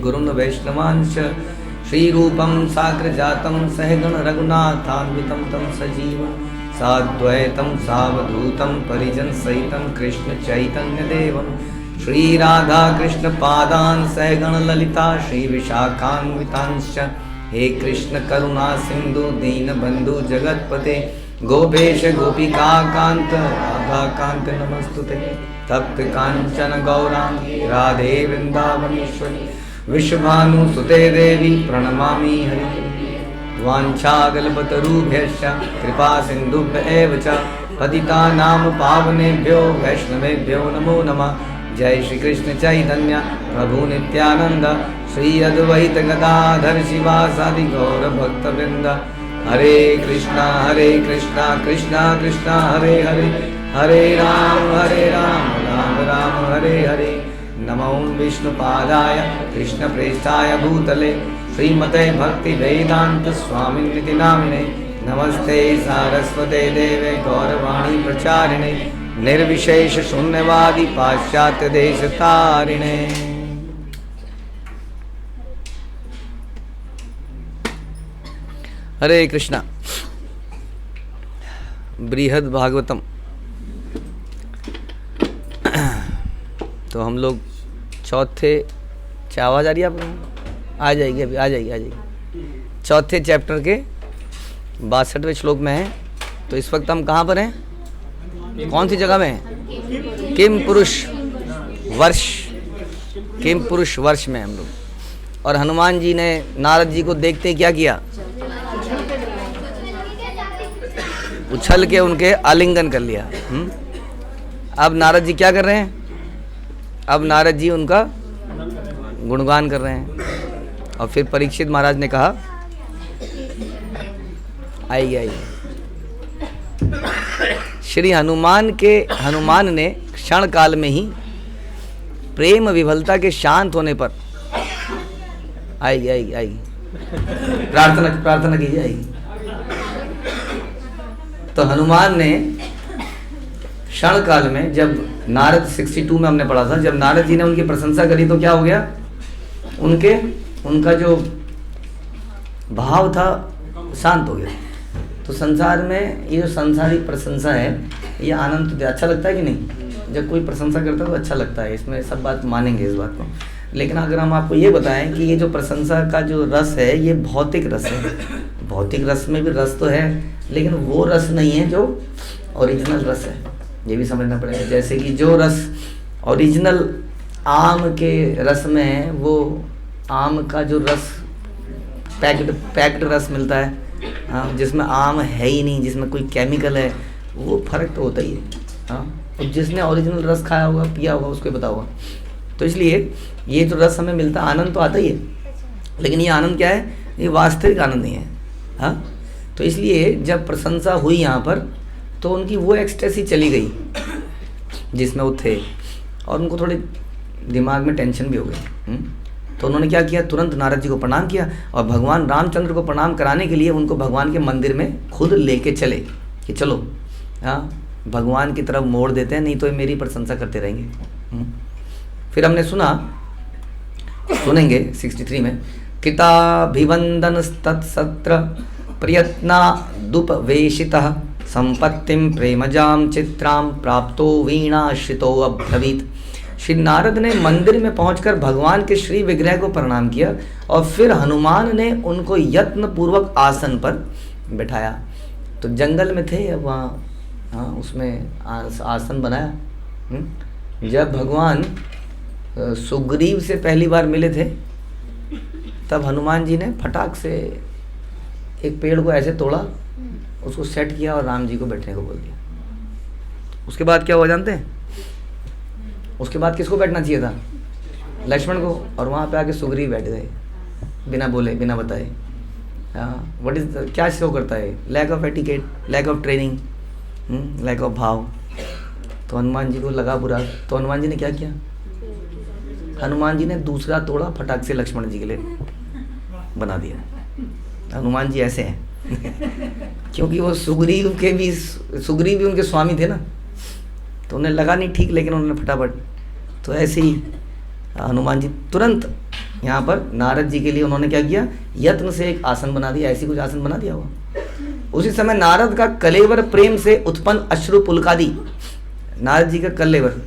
गुरुन् वैष्णवांश्च श्रीरूपं साग्रजातं सहगण रघुनाथान्वितं तं सजीवं साद्वैतं सावधूतं परिजन सहितं कृष्ण चैतन्य देवं श्री राधा कृष्ण पादान् सहगण ललिता श्री विशाखान्वितांश्च हे कृष्ण करुणा सिंधु दीनबंधु जगतपते गोपेश गोपिका कांत राधा कांत नमस्तुते तप्त कांचन गौरांगी राधे वृंदावनेश्वरी विश्वभानुसुते देवी प्रणमामि हरि वाञ्छाकल्पतरुभ्यश्च कृपा सिन्धुभ्येव च पतितानां पावनेभ्यो वैष्णवेभ्यो नमो नमः। जय श्री कृष्ण चैतन्य प्रभु नित्यानंद श्री अद्वैत गदाधर शिवासादि गौर भक्तवृंद। हरे कृष्णा कृष्णा कृष्णा हरे हरे हरे राम राम राम हरे हरे। नमो विष्णुपादाय कृष्णप्रेष्ठाय भूतले श्रीमते भक्ति वेदांत स्वामिनिति नामिने नमस्ते सारस्वते देवे गौरवाणी प्रचारिणे निर्विशेष शून्यवादी पाश्चात्य देश तारिणे। हरे कृष्णा। बृहद भागवतम। तो हम लोग चौथे आवाज आ रही है आप लोगों? आ जाएगी अभी, आ जाएगी। चौथे चैप्टर के 62वें श्लोक में है। तो इस वक्त हम कहाँ पर हैं? कौन सी जगह में हैं? किम पुरुष वर्ष में हम लोग। और हनुमान जी ने नारद जी को देखते क्या किया? उछल के उनके आलिंगन कर लिया। अब नारद जी क्या कर रहे हैं? अब नारद जी उनका गुणगान कर रहे हैं। और फिर परीक्षित महाराज ने कहा आइए। श्री हनुमान ने क्षण काल में ही प्रेम विफलता के शांत होने पर आइए प्रार्थना कीजिए आइए। तो हनुमान ने क्षण काल में, जब नारद 62 में हमने पढ़ा था, जब नारद जी ने उनकी प्रशंसा करी तो क्या हो गया? उनका जो भाव था शांत हो गया। तो संसार में ये जो संसारिक प्रशंसा है, ये आनंद तो अच्छा लगता है कि नहीं? जब कोई प्रशंसा करता है तो अच्छा लगता है, इसमें सब बात मानेंगे इस बात को। लेकिन अगर हम आपको ये बताएं कि ये जो प्रशंसा का जो रस है, ये भौतिक रस है। भौतिक रस में भी रस तो है, लेकिन वो रस नहीं है जो ओरिजिनल रस है। ये भी समझना पड़ेगा। जैसे कि जो रस ओरिजिनल आम के रस में है, वो आम का जो रस पैक्ड रस मिलता है, हाँ, जिसमें आम है ही नहीं, जिसमें कोई केमिकल है, वो फर्क तो होता ही है। हाँ, और जिसने ओरिजिनल रस खाया होगा, पिया होगा, उसको पता होगा। तो इसलिए ये जो रस हमें मिलता है, आनंद तो आता ही है, लेकिन ये आनंद क्या है? ये वास्तविक आनंद नहीं है। हाँ, तो इसलिए जब प्रशंसा हुई यहाँ पर, तो उनकी वो एक्सटेसी चली गई जिसमें वो थे, और उनको थोड़े दिमाग में टेंशन भी हो गई। तो उन्होंने क्या किया? तुरंत नारद जी को प्रणाम किया, और भगवान रामचंद्र को प्रणाम कराने के लिए उनको भगवान के मंदिर में खुद लेके चले कि चलो, हाँ, भगवान की तरफ मोड़ देते हैं, नहीं तो ये मेरी प्रशंसा करते रहेंगे। फिर हमने सुनेंगे 63 में, किताभिवंदन तत्सत्र प्रयत्नादुपवेशितः संपत्तिम प्रेमजाम चित्राम प्राप्तो वीणाश्रितो अब्रवीत। श्री नारद ने मंदिर में पहुंचकर भगवान के श्री विग्रह को प्रणाम किया, और फिर हनुमान ने उनको यत्न पूर्वक आसन पर बिठाया। तो जंगल में थे, अब वहाँ, हाँ, उसमें आसन बनाया। जब भगवान सुग्रीव से पहली बार मिले थे, तब हनुमान जी ने फटाक से एक पेड़ को ऐसे तोड़ा, उसको सेट किया और राम जी को बैठने को बोल दिया। उसके बाद क्या हुआ जानते हैं? उसके बाद किसको बैठना चाहिए था? लक्ष्मण को। और वहाँ पे आके सुग्रीव बैठ गए, बिना बोले, बिना बताए। हाँ, व्हाट इज क्या शो करता है? Lack of etiquette, lack of training, lack of भाव। तो हनुमान जी को लगा बुरा। तो हनुमान जी ने क्या किया? हनुमान जी ने दूसरा तोड़ा, फटाक से लक्ष्मण जी के लिए बना दिया। हनुमान जी ऐसे हैं क्योंकि वो सुग्रीव भी उनके स्वामी थे ना, तो उन्हें लगा नहीं ठीक, लेकिन उन्होंने फटाफट। तो ऐसे ही हनुमान जी तुरंत यहाँ पर नारद जी के लिए उन्होंने क्या किया, यत्न से एक आसन बना दिया, ऐसी कुछ आसन बना दिया हुआ। उसी समय नारद का कलेवर प्रेम से उत्पन्न अश्रु पुलकादि, नारद जी का कलेवर,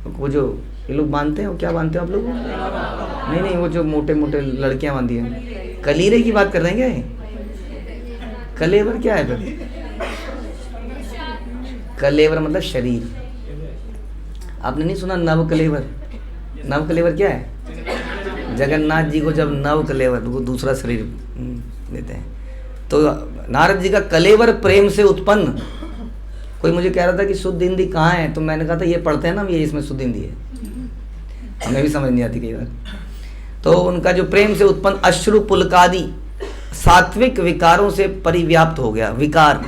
वो जो ये लोग बांधते हैं, वो क्या बांधते हैं आप लोग? नहीं नहीं, वो जो मोटे मोटे लड़कियां बांधी हैं, कलीरे की बात कर रहे हैं क्या? कलेवर क्या है फिर? कलेवर मतलब शरीर। आपने नहीं सुना नव कलेवर? नव कलेवर क्या है? जगन्नाथ जी को जब नव कलेवर, वो दूसरा शरीर देते हैं। तो नारद जी का कलेवर प्रेम से उत्पन्न, कोई मुझे कह रहा था कि शुद्ध हिंदी कहाँ है, तो मैंने कहा था ये पढ़ते हैं ना, ये इसमें शुद्ध हिंदी है, हमें भी समझ नहीं आती कई बार। तो उनका जो प्रेम से उत्पन्न अश्रु पुलकादि सात्विक विकारों से परिव्याप्त हो गया। विकार,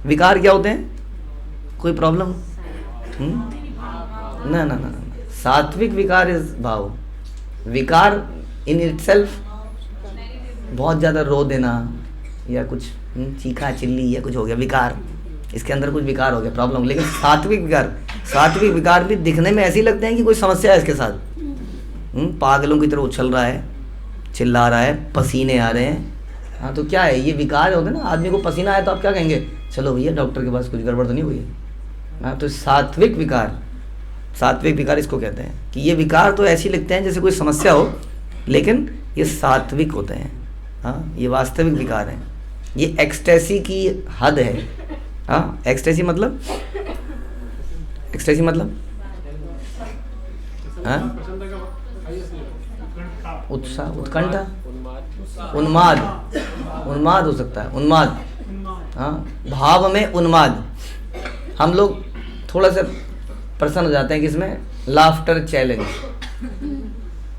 विकार क्या होते हैं? कोई प्रॉब्लम? ना ना ना, सात्विक विकार इज भाव। विकार इन इटसेल्फ बहुत ज़्यादा रो देना या कुछ चीखा चिल्ली या कुछ हो गया, विकार, इसके अंदर कुछ विकार हो गया, प्रॉब्लम। लेकिन सात्विक विकार, सात्विक विकार भी दिखने में ऐसे ही लगते हैं कि कोई समस्या है इसके साथ। पागलों की तरह उछल रहा है, चिल्ला रहा है, पसीने आ रहे हैं। हाँ तो क्या है ये? विकार होते ना। आदमी को पसीना आया तो आप क्या कहेंगे? चलो भैया डॉक्टर के पास, कुछ गड़बड़ तो नहीं हुई है। हाँ तो सात्विक विकार, सात्विक विकार इसको कहते हैं कि ये विकार तो ऐसे लगते हैं जैसे कोई समस्या हो, लेकिन ये सात्विक होते हैं। हाँ ये वास्तविक विकार हैं, ये एक्सटेसी की हद है। हाँ एक्सटेसी मतलब, एक्सटेसी मतलब हाँ उत्साह, उत्कंठा, उन्माद, उन्माद हो सकता है, उन्माद। हाँ भाव में उन्माद। हम लोग थोड़ा सा प्रसन्न हो जाते हैं किसमें? Laughter challenge,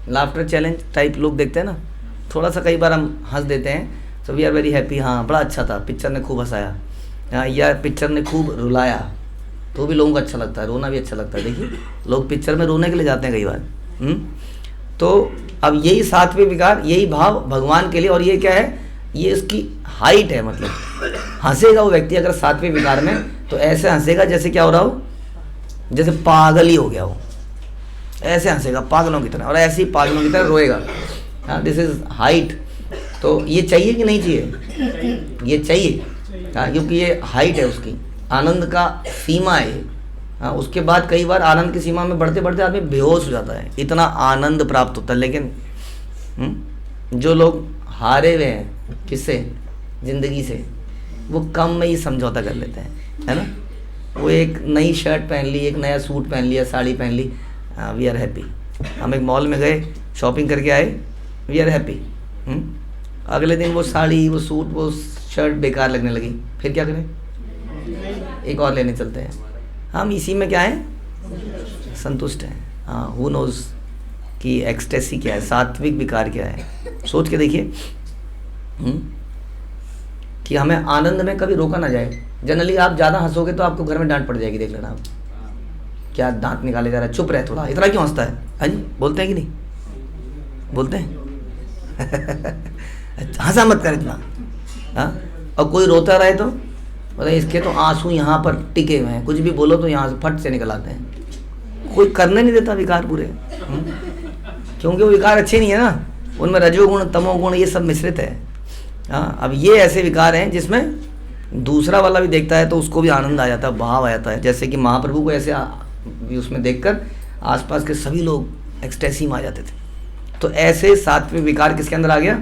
laughter challenge type लोग देखते हैं ना, थोड़ा सा कई बार हम हंस देते हैं, so we are very happy. हाँ बड़ा अच्छा था, पिक्चर ने खूब हंसाया, हाँ या पिक्चर ने खूब रुलाया, तो भी लोगों को अच्छा लगता है, रोना भी अच्छा लगता है। देखिए लोग पिक्चर में रोने के लिए जाते हैं कई बार। तो अब यही सात्विक विकार, यही भाव भगवान के लिए, और ये क्या है? ये इसकी हाइट है। मतलब हंसेगा वो व्यक्ति अगर सात्विक विकार में, तो ऐसे हंसेगा जैसे क्या हो रहा हो, जैसे पागल ही हो गया हो, ऐसे हंसेगा पागलों की तरह, और ऐसे ही पागलों की तरह रोएगा। हाँ दिस इज हाइट। तो ये चाहिए कि नहीं चाहिए? ये चाहिए। हाँ क्योंकि ये हाइट है उसकी, आनंद का सीमा है। हाँ उसके बाद कई बार आनंद की सीमा में बढ़ते बढ़ते आदमी बेहोश हो जाता है, इतना आनंद प्राप्त होता है। लेकिन जो लोग हारे हुए हैं किससे? जिंदगी से, वो कम में ही समझौता कर लेते हैं, है ना। वो एक नई शर्ट पहन ली, एक नया सूट पहन लिया, साड़ी पहन ली, वी आर हैप्पी। हम एक मॉल में गए, शॉपिंग करके आए, वी आर हैप्पी। अगले दिन वो साड़ी, वो सूट, वो शर्ट बेकार लगने लगी, फिर क्या करें? एक और लेने चलते हैं। हम इसी में क्या है? संतुष्ट हैं। हाँ हु नोज कि एक्सटेसी क्या है, सात्विक विकार क्या है। सोच के देखिए कि हमें आनंद में कभी रोका ना जाए। जनरली आप ज़्यादा हंसोगे तो आपको घर में डांट पड़ जाएगी, देख लेना आप। क्या दांत निकाले जा रहा है, चुप रहे थोड़ा, इतना क्यों हंसता है? हाँ जी बोलते हैं कि नहीं बोलते हैं? हंसा मत कर इतना। हाँ और कोई रोता रहे तो मतलब इसके तो आंसू यहाँ पर टिके हुए हैं, कुछ भी बोलो तो यहाँ से फट से निकल आते हैं। कोई करने नहीं देता विकार पूरे, क्योंकि वो विकार अच्छे नहीं है ना, उनमें रजोगुण तमोगुण ये सब मिश्रित है। हाँ अब ये ऐसे विकार हैं जिसमें दूसरा वाला भी देखता है तो उसको भी आनंद आ जाता है, भाव आ जाता है। जैसे कि महाप्रभु को ऐसे उसमें देखकर आसपास के सभी लोग एक्सटेसी में आ जाते थे। तो ऐसे सात्विक विकार किसके अंदर आ गया?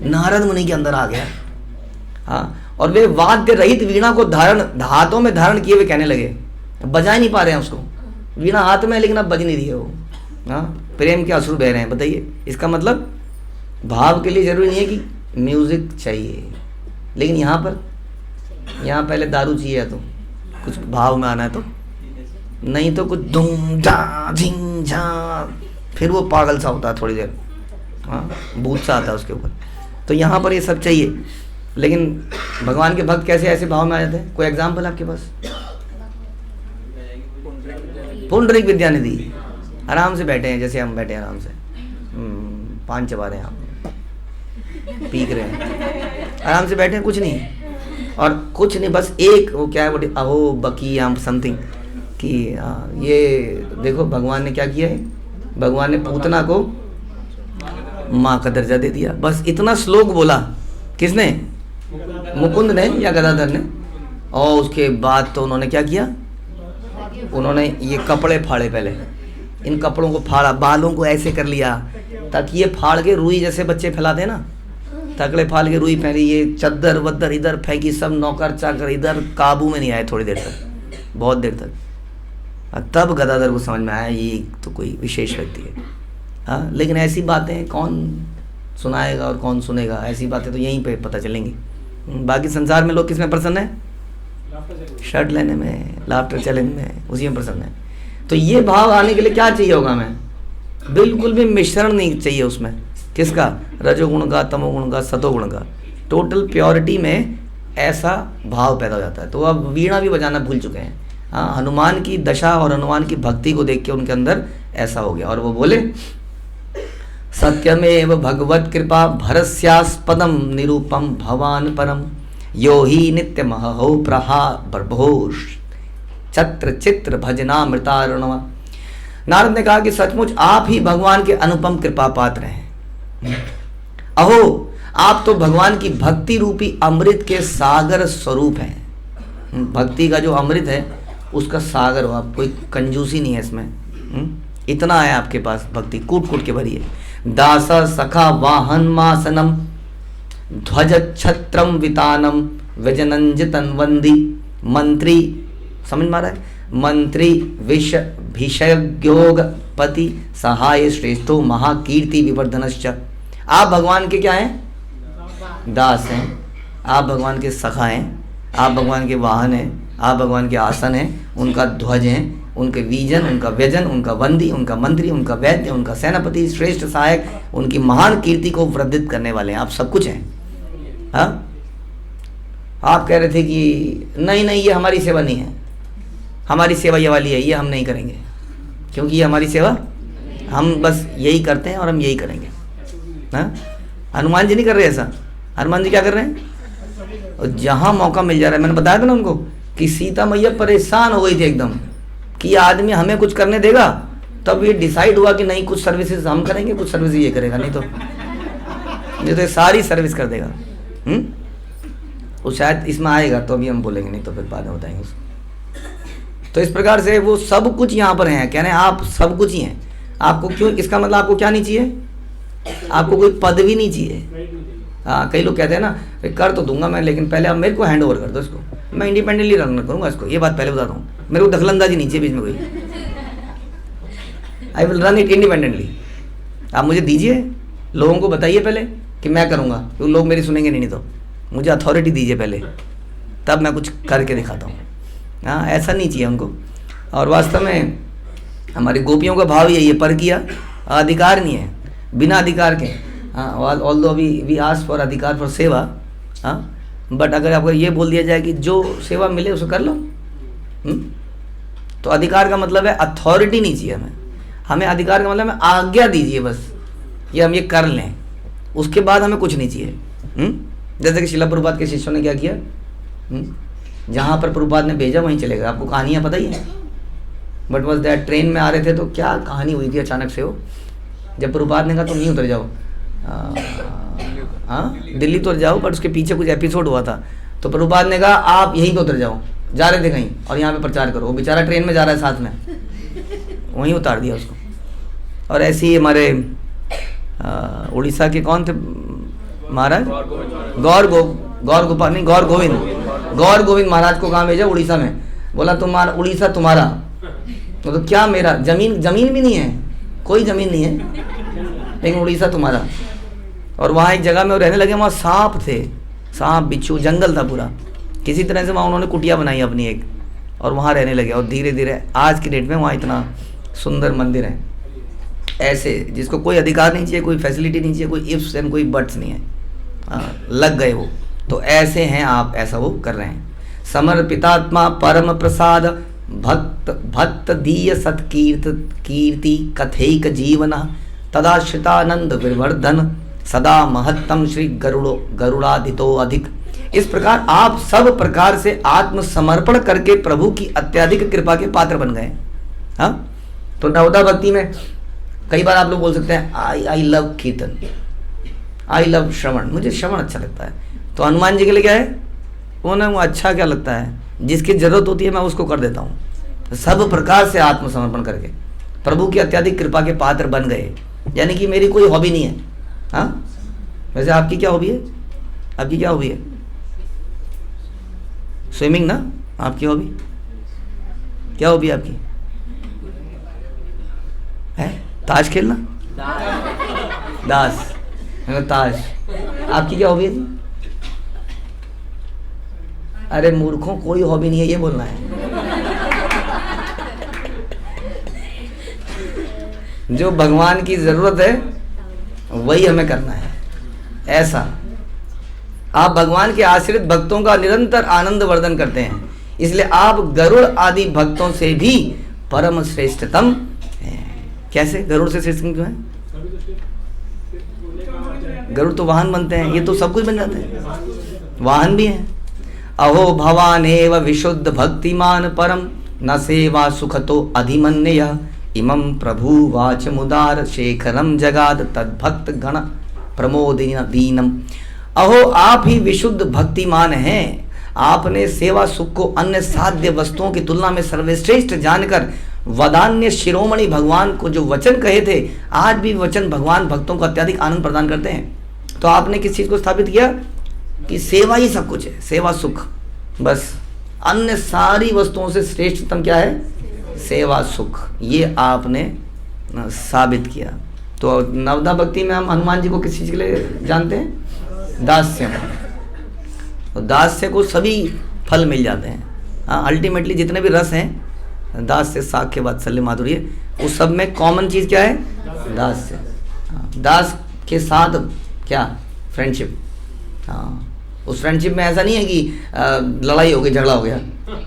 नारद मुनि के अंदर आ गया। हाँ और वे वाद्य रहित वीणा को हाथों में धारण किए हुए कहने लगे, बजा नहीं पा रहे हैं उसको, वीणा हाथ में है लेकिन अब बज नहीं रही है वो। हाँ प्रेम के अश्रु बह रहे हैं। बताइए इसका मतलब भाव के लिए जरूरी नहीं है कि म्यूजिक चाहिए, लेकिन यहाँ पहले दारू चाहिए तो कुछ भाव में आना है, तो नहीं तो कुछ धूम झा झिंग झा, फिर वो पागल सा होता है थोड़ी देर। हाँ भूत सा आता है उसके ऊपर। तो यहाँ पर ये सब चाहिए, लेकिन भगवान के भक्त कैसे ऐसे भाव में आ जाते हैं? कोई एग्जाम्पल आपके पास? पुंडरीक विद्यानिधि आराम से बैठे हैं, जैसे हम बैठे हैं आराम से, पान चबा रहे हैं, आप पीक रहे हैं, आराम से बैठे हैं, कुछ नहीं और कुछ नहीं, बस एक वो क्या है, वो अहो बकी या समथिंग कि ये देखो भगवान ने क्या किया है। भगवान ने पूतना को माँ का दर्जा दे दिया। बस इतना श्लोक बोला। किसने? मुकुंद ने या गदाधर ने? और उसके बाद तो उन्होंने क्या किया, उन्होंने ये कपड़े फाड़े। पहले इन कपड़ों को फाड़ा, बालों को ऐसे कर लिया ताकि ये फाड़ के रुई जैसे बच्चे फैलाते ना, तकड़े फाड़ के रुई पहनी, ये चद्दर वद्दर इधर फेंकी, सब नौकर चाकर इधर, काबू में नहीं आए थोड़ी देर तक, बहुत देर तक। तब गदाधर को समझ में आया ये तो कोई विशेष व्यक्ति है। हाँ, लेकिन ऐसी बातें कौन सुनाएगा और कौन सुनेगा? ऐसी बातें तो यहीं पे पता चलेंगी। बाकी संसार में लोग किस में प्रसन्न है? शर्ट लेने में, लाफ्टर चैलेंज में, उसी में प्रसन्न है। तो ये भाव आने के लिए क्या चाहिए होगा? हमें बिल्कुल भी मिश्रण नहीं चाहिए उसमें। किसका? रजोगुण का, तमोगुण का, सतोगुण का। टोटल प्योरिटी में ऐसा भाव पैदा हो जाता है। तो अब वीणा भी बजाना भूल चुके हैं। हाँ, हनुमान की दशा और हनुमान की भक्ति को देख के उनके अंदर ऐसा हो गया। और वो बोले सत्यमेव भगवत कृपा भरस्यास्पदम निरूपम भवान परम यो ही नित्य महो प्रहा प्रभोष छत्र चित्र भजनामृतारुणवा। नारद ने कहा कि सचमुच आप ही भगवान के अनुपम कृपा पात्र हैं। अहो, आप तो भगवान की भक्ति रूपी अमृत के सागर स्वरूप हैं। भक्ति का जो अमृत है उसका सागर हो आप, कोई कंजूसी नहीं है इसमें। इतना है आपके पास, भक्ति कूट कूट के भरी है। दासा सखा वाहन मासनम ध्वज छत्रम वितानम व्यजनंजितन वंदी मंत्री, समझ में आ रहा है? मंत्री विष भिषयोग पति सहाय श्रेष्ठो महाकीर्ति विवर्धनश्च। आप भगवान के क्या हैं? दास हैं। आप भगवान के सखा हैं, आप भगवान के वाहन हैं, आप भगवान के आसन हैं, उनका ध्वज हैं, उनके वीजन, उनका व्यजन, उनका वंदी, उनका मंत्री, उनका वैद्य, उनका सेनापति, श्रेष्ठ सहायक, उनकी महान कीर्ति को वर्धित करने वाले हैं। आप सब कुछ हैं। हाँ, आप कह रहे थे कि नहीं नहीं ये हमारी सेवा नहीं है, हमारी सेवा ये वाली है, ये हम नहीं करेंगे, क्योंकि ये हमारी सेवा, हम बस यही करते हैं और हम यही करेंगे। हाँ, हनुमान जी नहीं कर रहे ऐसा। हनुमान जी क्या कर रहे हैं? और जहाँ मौका मिल जा रहा है, मैंने बताया था ना उनको कि सीता मैया परेशान हो गई थी एकदम कि ये आदमी हमें कुछ करने देगा। तब ये डिसाइड हुआ कि नहीं, कुछ सर्विसेज हम करेंगे, कुछ सर्विस ये करेगा, नहीं तो सारी सर्विस कर देगा। वो शायद इसमें आएगा तो अभी हम बोलेंगे, नहीं तो फिर बाद में बताएंगे उसको। तो इस प्रकार से वो सब कुछ यहाँ पर हैं। कह रहे हैं आप सब कुछ ही हैं। आपको क्यों? इसका मतलब आपको क्या नहीं चाहिए? आपको कोई पदवी नहीं चाहिए। हाँ, कई लोग कहते हैं ना कर तो दूंगा मैं, लेकिन पहले आप मेरे को हैंड ओवर कर दो इसको, मैं इंडिपेंडेंटली रन करूँगा इसको। ये बात पहले बता दूँ, मेरे को दखलंदाजी नहीं चाहिए बीच में कोई। I will run it independently. आप मुझे दीजिए, लोगों को बताइए पहले कि मैं करूँगा, क्योंकि लोग मेरी सुनेंगे नहीं तो मुझे अथॉरिटी दीजिए पहले, तब मैं कुछ करके दिखाता हूँ। हाँ, ऐसा नहीं चाहिए हमको। और वास्तव में हमारी गोपियों का भाव यही है, पर किया अधिकार नहीं है, बिना अधिकार के। हाँ, ऑल्दो वी आस्क फॉर अधिकार फॉर सेवा। हाँ, बट अगर आपको ये बोल दिया जाए कि जो सेवा मिले उसे कर लो, तो अधिकार का मतलब है अथॉरिटी नहीं चाहिए हमें। हमें अधिकार का मतलब है आज्ञा दीजिए बस, ये हम ये कर लें, उसके बाद हमें कुछ नहीं चाहिए। जैसे कि शिला प्रभुपाद के शिष्यों ने क्या किया, जहाँ पर प्रभुपाद ने भेजा वहीं चले गए। आपको कहानियाँ पता ही है। बट बस दैट ट्रेन में आ रहे थे तो क्या कहानी हुई थी अचानक से वो, जब प्रभुपाद ने कहा तुम नहीं उतर जाओ, हाँ दिल्ली उतर जाओ, बट उसके पीछे कुछ एपिसोड हुआ था, तो प्रभुपाद ने कहा आप यहीं पे उतर जाओ, जा रहे थे कहीं और यहाँ पे प्रचार करो। वो बेचारा ट्रेन में जा रहा है साथ में, वहीं उतार दिया उसको। और ऐसे ही हमारे उड़ीसा के कौन थे महाराज? गौर गोविंद महाराज को कहाँ भेजा? उड़ीसा में। बोला तुम्हारा उड़ीसा तुम्हारा, तो क्या मेरा? जमीन भी नहीं है, कोई ज़मीन नहीं है, लेकिन उड़ीसा तुम्हारा। और वहाँ एक जगह में वो रहने लगे, वहाँ सांप थे, सांप बिच्छू, जंगल था पूरा। किसी तरह से वहाँ उन्होंने कुटिया बनाई अपनी एक, और वहाँ रहने लगे। और धीरे धीरे आज की डेट में वहाँ इतना सुंदर मंदिर है। ऐसे जिसको कोई अधिकार नहीं चाहिए, कोई फैसिलिटी नहीं चाहिए, कोई इफ्स एंड कोई बट्स नहीं है, लग गए वो। तो ऐसे हैं आप, ऐसा वो कर रहे हैं। समर्पितात्मा परम प्रसाद भक्त दीय सत्कीर्त कीर्ति कथैक जीवन तदाश्रितानंद विवर्धन सदा महत्तम श्री गरुड़ादितो अधिक। इस प्रकार आप सब प्रकार से आत्मसमर्पण करके प्रभु की अत्यधिक कृपा के पात्र बन गए। हाँ, तो नवदा भक्ति में कई बार आप लोग बोल सकते हैं आई लव कीर्तन, आई लव श्रवण, मुझे श्रवण अच्छा लगता है। तो हनुमान जी के लिए क्या है, वो ना, वो अच्छा क्या लगता है, जिसकी जरूरत होती है मैं उसको कर देता हूँ। सब प्रकार से आत्मसमर्पण करके प्रभु की अत्यधिक कृपा के पात्र बन गए। यानी कि मेरी कोई हॉबी नहीं है। हाँ, वैसे आपकी क्या हॉबी है? आपकी क्या हॉबी है? स्विमिंग ना आपकी हॉबी? क्या हॉबी है आपकी? है ताश खेलना? दास ताश। आपकी क्या हॉबी है? अरे मूर्खों, कोई हॉबी नहीं है ये बोलना है। जो भगवान की जरूरत है वही हमें करना है। ऐसा आप भगवान के आश्रित भक्तों का निरंतर आनंद वर्धन करते हैं, इसलिए आप गरुड़ आदि भक्तों से भी परम श्रेष्ठतम हैं। कैसे गरुड़ से श्रेष्ठ क्यों है? गरुड़ तो वाहन बनते हैं, ये तो सब कुछ बन जाते हैं, वाहन भी हैं। अहो भवानेव विशुद्ध भक्तिमान परम न सेवा सुखतो अधिमन्यः इमं प्रभु वाच मुदार शेखरम जगाद तद्भक्त गण प्रमोदिन दीनम। अहो आप ही विशुद्ध भक्तिमान हैं। आपने सेवा सुख को अन्य साध्य वस्तुओं की तुलना में सर्वश्रेष्ठ जानकर वदान्य शिरोमणि भगवान को जो वचन कहे थे, आज भी वचन भगवान भक्तों को अत्यधिक आनंद प्रदान करते हैं। तो आपने किस चीज को स्थापित किया कि सेवा ही सब कुछ है, सेवा सुख, बस अन्य सारी वस्तुओं से श्रेष्ठतम क्या है? सेवा सुख। ये आपने साबित किया। तो नवदा भक्ति में हम हनुमान जी को किस चीज के लिए जानते हैं? दास्य। तो दास्य को सभी फल मिल जाते हैं। हाँ, अल्टीमेटली जितने भी रस हैं, दास्य साख्य वात्सल्य माधुर्य, उस सब में कॉमन चीज क्या है? दास्य। दास के साथ क्या? फ्रेंडशिप। हाँ, उस फ्रेंडशिप में ऐसा नहीं है कि लड़ाई हो गई, झगड़ा हो गया,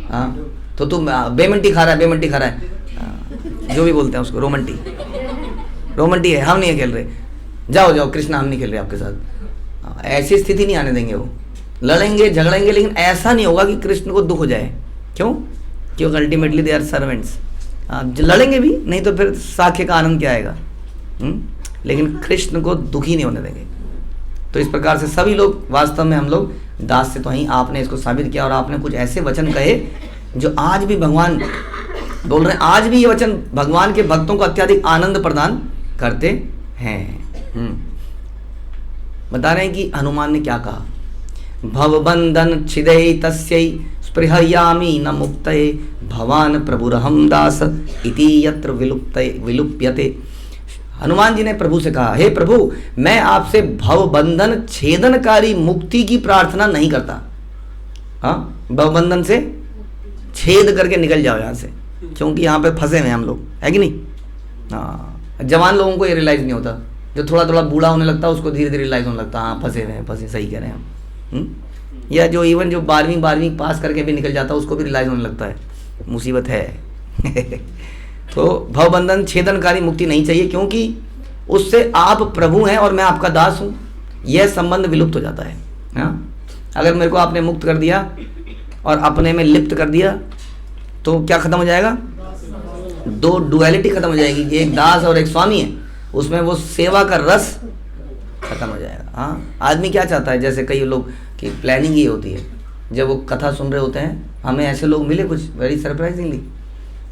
हाँ तो तुम बेमंटी खा रहा है, बेमंटी खा रहा है, जो भी बोलते हैं उसको, रोमंटी, रोमंटी है, हम नहीं खेल रहे, जाओ जाओ कृष्णा, हम नहीं खेल रहे आपके साथ। ऐसी स्थिति नहीं आने देंगे। वो लड़ेंगे झगड़ेंगे, लेकिन ऐसा नहीं होगा कि कृष्ण को दुख हो जाए। क्यों? क्योंकि अल्टीमेटली दे आर सर्वेंट्स। लड़ेंगे भी नहीं तो फिर साख्य का आनंद क्या आएगा? लेकिन कृष्ण को दुखी नहीं होने देंगे। तो इस प्रकार से सभी लोग, वास्तव में हम लोग दास से तो ही, आपने इसको साबित किया और आपने कुछ ऐसे वचन कहे जो आज भी भगवान बोल रहे हैं। आज भी ये वचन भगवान के भक्तों को अत्यधिक आनंद प्रदान करते हैं। बता रहे हैं कि हनुमान ने क्या कहा? भवबंधन छिदे तस्यै स्पृहयामि न मुक्तये भवान प्रभुरहम दास इति यत्र विलुप्यते। हनुमान जी ने प्रभु से कहा, हे प्रभु, मैं आपसे भवबंधन छेदनकारी मुक्ति की प्रार्थना नहीं करता। हाँ, भवबंधन से छेद करके निकल जाओ यहाँ से, क्योंकि यहाँ पे फंसे हुए हम लोग, है कि नहीं? हाँ, जवान लोगों को ये रियलाइज नहीं होता, जो थोड़ा थोड़ा बूढ़ा होने लगता है उसको धीरे धीरे रियलाइज होने लगता है, हाँ फंसे हुए हैं, फंसे, सही कह रहे हैं हम। या जो इवन जो 12वीं पास करके भी निकल जाता है उसको भी रियलाइज होने लगता है, मुसीबत है। तो भवबंधन छेदनकारी मुक्ति नहीं चाहिए, क्योंकि उससे आप प्रभु हैं और मैं आपका दास हूँ, यह संबंध विलुप्त हो जाता है। हाँ, अगर मेरे को आपने मुक्त कर दिया और अपने में लिप्त कर दिया तो क्या खत्म हो जाएगा? दो डुअलिटी खत्म हो जाएगी कि एक दास और एक स्वामी है, उसमें वो सेवा का रस खत्म हो जाएगा। हाँ, आदमी क्या चाहता है, जैसे कई लोग की प्लानिंग ये होती है, जब वो कथा सुन रहे होते हैं, हमें ऐसे लोग मिले कुछ very surprisingly,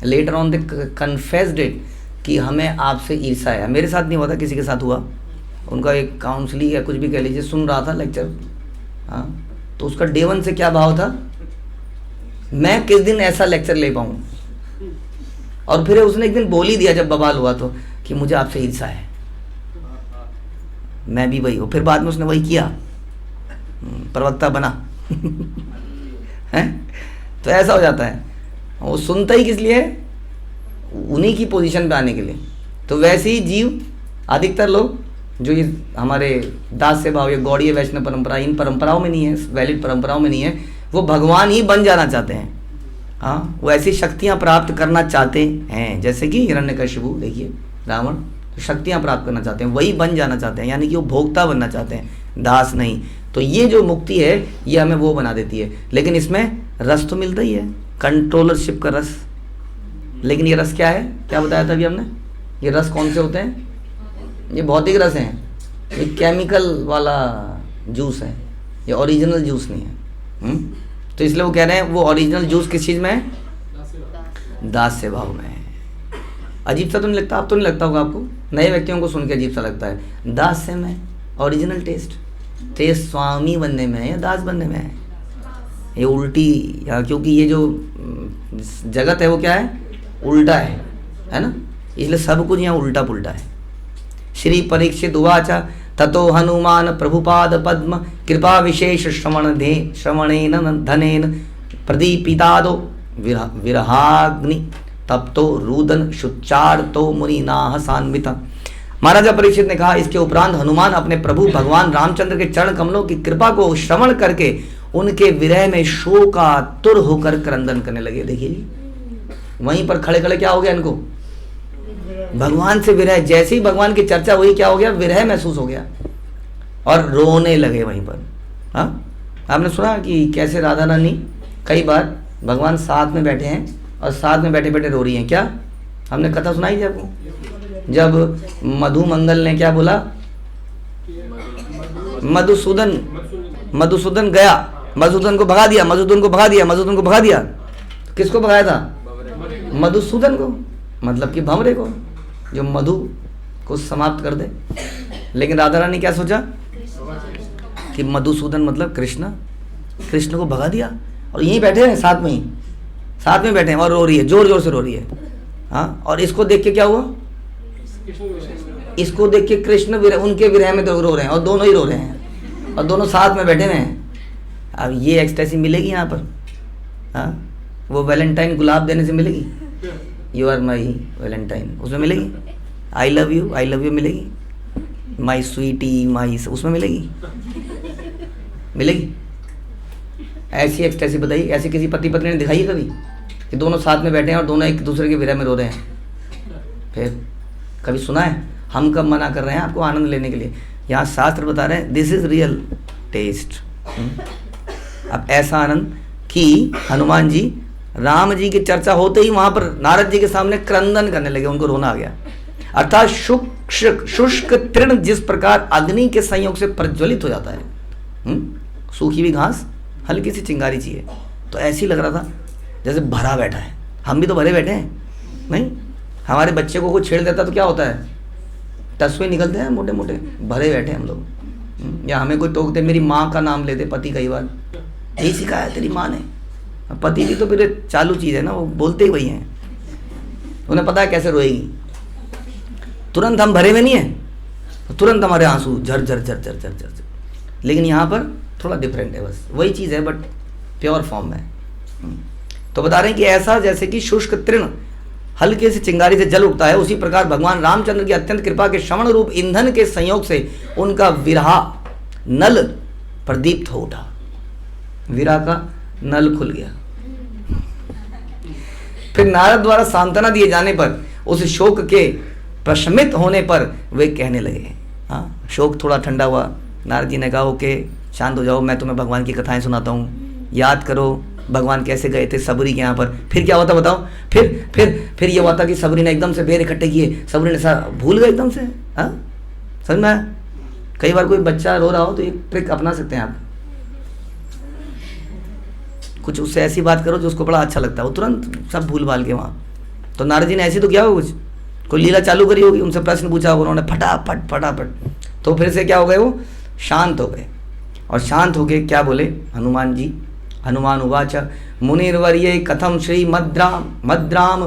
later on the confessed it कि हमें आपसे ईर्षा है। मेरे साथ नहीं हुआ था, किसी के साथ हुआ, उनका एक काउंसलिंग या कुछ भी कह लीजिए, सुन रहा था लेक्चर। हाँ, तो उसका डे 1 से क्या भाव था, मैं किस दिन ऐसा लेक्चर ले पाऊँ। और फिर उसने एक दिन बोल ही दिया जब बवाल हुआ तो, कि मुझे आपसे ईर्षा है, मैं भी वही हूँ। फिर बाद में उसने वही किया, प्रवक्ता बना। है? तो ऐसा हो जाता है, वो सुनता ही किस लिए है? उन्हीं की पोजीशन पे आने के लिए। तो वैसे ही जीव, अधिकतर लोग जो ये हमारे दास से भाव या गौड़ीय वैष्णव परंपरा, इन परंपराओं में नहीं है, वैलिड परंपराओं में नहीं है, वो भगवान ही बन जाना चाहते हैं। हाँ, वो ऐसी शक्तियाँ प्राप्त करना चाहते हैं, जैसे कि हिरण्यकशिपु देखिए, रावण शक्तियाँ प्राप्त करना चाहते हैं, वही बन जाना चाहते हैं, यानी कि वो भोक्ता बनना चाहते हैं, दास नहीं। तो ये जो मुक्ति है ये हमें वो बना देती है, लेकिन इसमें रस तो मिलता ही है, कंट्रोलरशिप का रस। लेकिन ये रस क्या है, क्या बताया था अभी हमने? ये रस कौन से होते हैं? ये भौतिक रस हैं, ये केमिकल वाला जूस है, ये ओरिजिनल जूस नहीं है। तो इसलिए वो कह रहे हैं वो ओरिजिनल जूस किस चीज़ में है? दास्य भाव में है। अजीब सा तो नहीं लगता? आप तो नहीं लगता होगा आपको, नए व्यक्तियों को सुन के अजीब सा लगता है। दास्य में ओरिजिनल टेस्ट स्वामी बनने में है या दास बनने में है? ये उल्टी, क्योंकि ये जो जगत है वो क्या है? उल्टा है ना? इसलिए सब कुछ यहाँ उल्टा पुल्टा है। श्री परीक्षित उवाचा ततो हनुमान प्रभुपाद पद्म कृपा विशेष श्रवणेन धनेन प्रदीपितादो विरहाग्नि तप्तो रुदन शुच्चार्तो मुनिनाह सान्विता। महाराजा परीक्षित ने कहा, इसके उपरांत हनुमान अपने प्रभु भगवान रामचंद्र के चरण कमलों की कृपा को श्रवण करके उनके विरह में शोकातुर होकर क्रंदन करने लगे। देखिए जी, वहीं पर खड़े खड़े क्या हो गया इनको? भगवान से विरह, जैसे ही भगवान की चर्चा हुई क्या हो गया? विरह महसूस हो गया और रोने लगे वहीं पर। हाँ, आपने सुना कि कैसे राधा रानी कई बार भगवान साथ में बैठे हैं और साथ में बैठे बैठे रो रही हैं। क्या हमने कथा सुनाई थी आपको? जब मधुमंगल ने क्या बोला? मधुसूदन गया, मधुसूदन को भगा दिया, मधुसूदन को भगा दिया। किसको भगाया था? मधुसूदन को, मतलब कि भंवरे को, जो मधु को समाप्त कर दे। लेकिन राधा रानी क्या सोचा कि मधुसूदन मतलब कृष्ण को भगा दिया और यहीं बैठे हैं, साथ में बैठे हैं और रो रही है, जोर जोर से रो रही है। हाँ, और इसको देख के क्या हुआ? इसको देख के कृष्ण उनके विरह में रो रहे हैं और दोनों ही रो रहे हैं और दोनों साथ में बैठे हुए हैं। अब ये एक्सटेसी मिलेगी यहाँ पर? हाँ, वो वैलेंटाइन गुलाब देने से मिलेगी? यू आर माई वैलेंटाइन उसमें मिलेगी? आई लव यू मिलेगी? माई स्वीटी माई उसमें मिलेगी? ऐसी एक्सटेसी बताइए, ऐसी किसी पति पत्नी ने दिखाई है कभी कि दोनों साथ में बैठे हैं और दोनों एक दूसरे के विरह में रो रहे हैं? फिर कभी सुना है? हम कब मना कर रहे हैं आपको आनंद लेने के लिए? यहाँ शास्त्र बता रहे हैं दिस इज रियल टेस्ट। अब ऐसा आनंद कि हनुमान जी राम जी की चर्चा होते ही वहां पर नारद जी के सामने क्रंदन करने लगे, उनको रोना आ गया। अर्थात शुष्क तृण जिस प्रकार अग्नि के संयोग से प्रज्वलित हो जाता है, सूखी हुई घास हल्की सी चिंगारी चाहिए, तो ऐसे ही लग रहा था जैसे भरा बैठा है। हम भी तो भरे बैठे हैं, नहीं? हमारे बच्चे को कोई छेड़ देता तो क्या होता है? तस्वीर निकलते हैं मोटे मोटे, भरे बैठे हम लोग। या हमें कोई टोकते, मेरी माँ का नाम लेते पति, कई बार यही सिखाया तेरी माँ ने। पति भी तो फिर चालू चीज़ है ना, वो बोलते ही वही हैं, उन्हें पता है कैसे रोएगी। तुरंत हम भरे में नहीं है, तुरंत हमारे आंसू झर झर झर झर झर झर। लेकिन यहाँ पर थोड़ा डिफरेंट है, बस वही चीज़ है बट प्योर फॉर्म में। तो बता रहे हैं कि ऐसा जैसे कि शुष्क तृण हल्के से चिंगारी से जल उठता है, उसी प्रकार भगवान रामचंद्र की अत्यंत कृपा के श्रवण रूप ईंधन के संयोग से उनका विरहा नल प्रदीप्त हो उठा। विरह का नल खुल गया। फिर नारद द्वारा सांत्वना दिए जाने पर, उस शोक के प्रशमित होने पर वे कहने लगे, हाँ, शोक थोड़ा ठंडा हुआ। नारद जी ने कहा ओके शांत हो जाओ, मैं तुम्हें भगवान की कथाएं सुनाता हूँ, याद करो भगवान कैसे गए थे सबरी के यहाँ पर। फिर क्या हुआ था बताओ? फिर ये हुआ था कि सबरी ने एकदम से बेर इकट्ठे किए, सबरी ने सारा भूल गए एकदम से। हाँ, समझ में आया? कई बार कोई बच्चा रो रहा हो तो एक ट्रिक अपना सकते हैं आप, कुछ उससे ऐसी बात करो जो उसको बड़ा अच्छा लगता है, वो तुरंत सब भूल भाल के वहाँ। तो नारद जी ने ऐसे तो किया होगा, कुछ कोई लीला चालू करी होगी, उनसे प्रश्न पूछा होगा उन्होंने, फटाफट तो फिर से क्या हो गए? वो शांत हो गए। और शांत हो गए क्या बोले हनुमान जी? हनुमान उवाच मुनिर्वर्ये कथम श्री मद्राम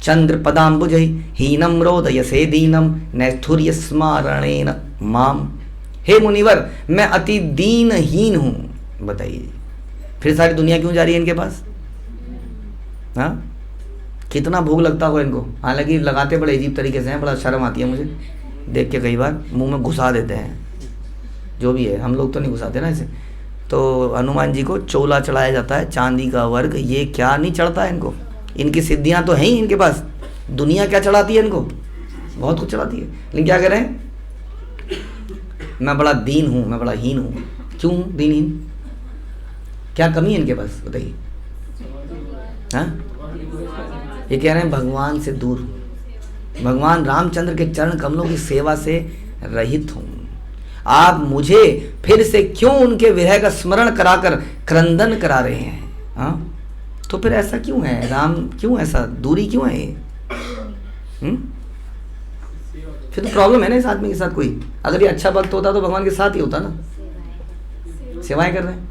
चंद्र पदाम्बुज हीनम रोदयसे दीनम नैथुर्य स्मरणेन माम। हे मुनिवर, मैं अति दीनहीन हूँ, बताइए फिर सारी दुनिया क्यों जा रही है इनके पास? हाँ, कितना भूख लगता होगा इनको। हालांकि लगाते बड़े अजीब तरीके से हैं, बड़ा शर्म आती है मुझे देख के, कई बार मुंह में घुसा देते हैं, जो भी है, हम लोग तो नहीं घुसाते ना इसे। तो हनुमान जी को चोला चढ़ाया जाता है, चांदी का वर्ग, ये क्या नहीं चढ़ता है इनको? इनकी सिद्धियां तो हैं ही इनके पास, दुनिया क्या चढ़ाती है इनको? बहुत कुछ चढ़ाती है। लेकिन क्या करें? मैं बड़ा दीन हूँ, मैं बड़ा हीन हूँ। क्यों दीनहीन? क्या कमी है इनके पास बताइए? हाँ, ये कह रहे हैं भगवान से दूर, भगवान रामचंद्र के चरण कमलों की सेवा से रहित हूँ। आप मुझे फिर से क्यों उनके विरह का स्मरण कराकर क्रंदन करा रहे हैं? हाँ, तो फिर ऐसा क्यों है राम, क्यों ऐसा दूरी क्यों है ये? फिर तो प्रॉब्लम है ना इस आदमी के साथ कोई। अगर ये अच्छा भक्त होता तो भगवान के साथ ही होता ना। सेवाएं कर रहे हैं,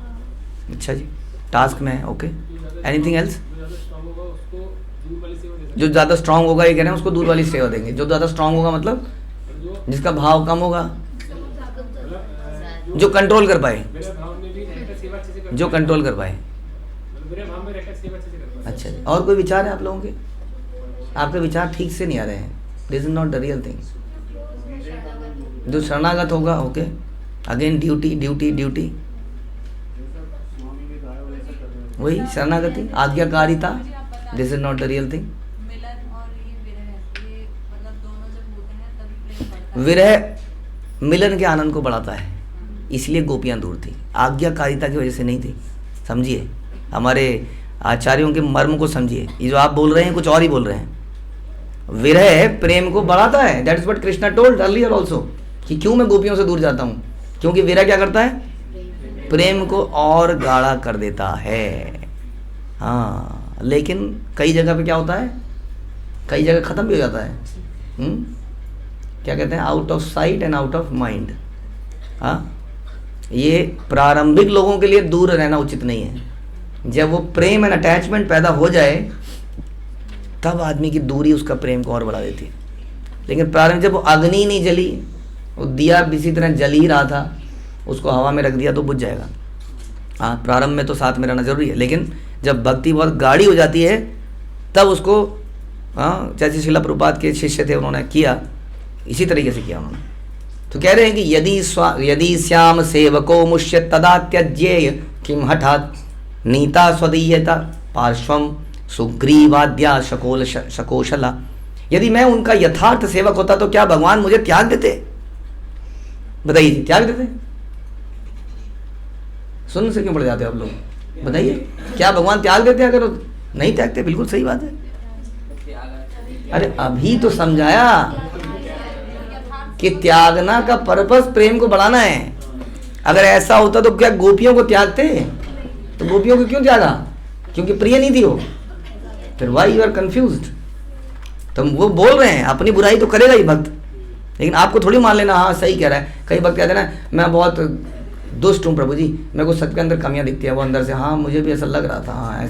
अच्छा जी, टास्क में है, ओके। Anything else? जो ज़्यादा स्ट्रांग होगा ये कह रहे हैं उसको दूध वाली सेवा देंगे। जो ज़्यादा स्ट्रांग होगा मतलब जिसका भाव कम होगा, जो कंट्रोल कर पाए, जो कंट्रोल कर पाए। अच्छा जी, और कोई विचार है आप लोगों के? आपके विचार ठीक से नहीं आ रहे हैं। This is not the real thing. जो शरणागत होगा, okay, again duty duty duty, वही शरणागति, आज्ञाकारिता, this is not the real thing. विरह मिलन के आनंद को बढ़ाता है, इसलिए गोपियां दूर थी, आज्ञाकारिता की वजह से नहीं थी। समझिए, हमारे आचार्यों के मर्म को समझिए। ये जो आप बोल रहे हैं कुछ और ही बोल रहे हैं। विरह प्रेम को बढ़ाता है, that is what Krishna told earlier also, कि क्यों मैं गोपियों से दूर जाता हूँ, क्योंकि विरह क्या करता है? प्रेम को और गाढ़ा कर देता है। हाँ, लेकिन कई जगह पे क्या होता है, कई जगह खत्म भी हो जाता है। क्या कहते हैं, out of site and out of mind. हाँ, ये प्रारंभिक लोगों के लिए दूर रहना उचित नहीं है। जब वो प्रेम एंड अटैचमेंट पैदा हो जाए तब आदमी की दूरी उसका प्रेम को और बढ़ा देती है। लेकिन प्रारंभ जब वो अग्नि नहीं जली, वो दिया इसी तरह जल ही रहा था, उसको हवा में रख दिया तो बुझ जाएगा। हाँ, प्रारंभ में तो साथ में रहना जरूरी है, लेकिन जब भक्ति बहुत गाढ़ी हो जाती है तब उसको, हाँ, जैसे शिला प्रभुपाद के शिष्य थे उन्होंने किया, इसी तरीके से किया उन्होंने। तो कह रहे हैं कि यदि श्याम सेवको मुष्य तदा त्यज्येय किम हठात नीता स्वदीयता पार्श्वम सुग्रीवाद्या शकोशला। यदि मैं उनका यथार्थ सेवक होता तो क्या भगवान मुझे त्याग देते? बताइए, त्याग देते? सुन से क्यों पड़ जाते हो आप लोग? बताइए, क्या भगवान त्याग देते? अगर नहीं त्यागते, बिल्कुल सही बात है। अरे अभी तो समझाया कि त्यागना का पर्पस प्रेम को बढ़ाना है। अगर ऐसा होता तो क्या गोपियों को त्यागते? तो गोपियों को क्यों त्यागा? क्योंकि प्रिय नहीं थी वो। फिर वाई यू आर कंफ्यूज्ड? तो वो बोल रहे हैं अपनी बुराई तो करेगा ही भक्त, लेकिन आपको थोड़ी मान लेना हाँ सही कह रहा है। कई भक्त कहते हैं ना, मैं बहुत दुष्ट हूँ प्रभु जी, मेरे को सबके अंदर कमियां दिखती है, वो अंदर से हाँ मुझे भी ऐसा लग रहा था। हाँ,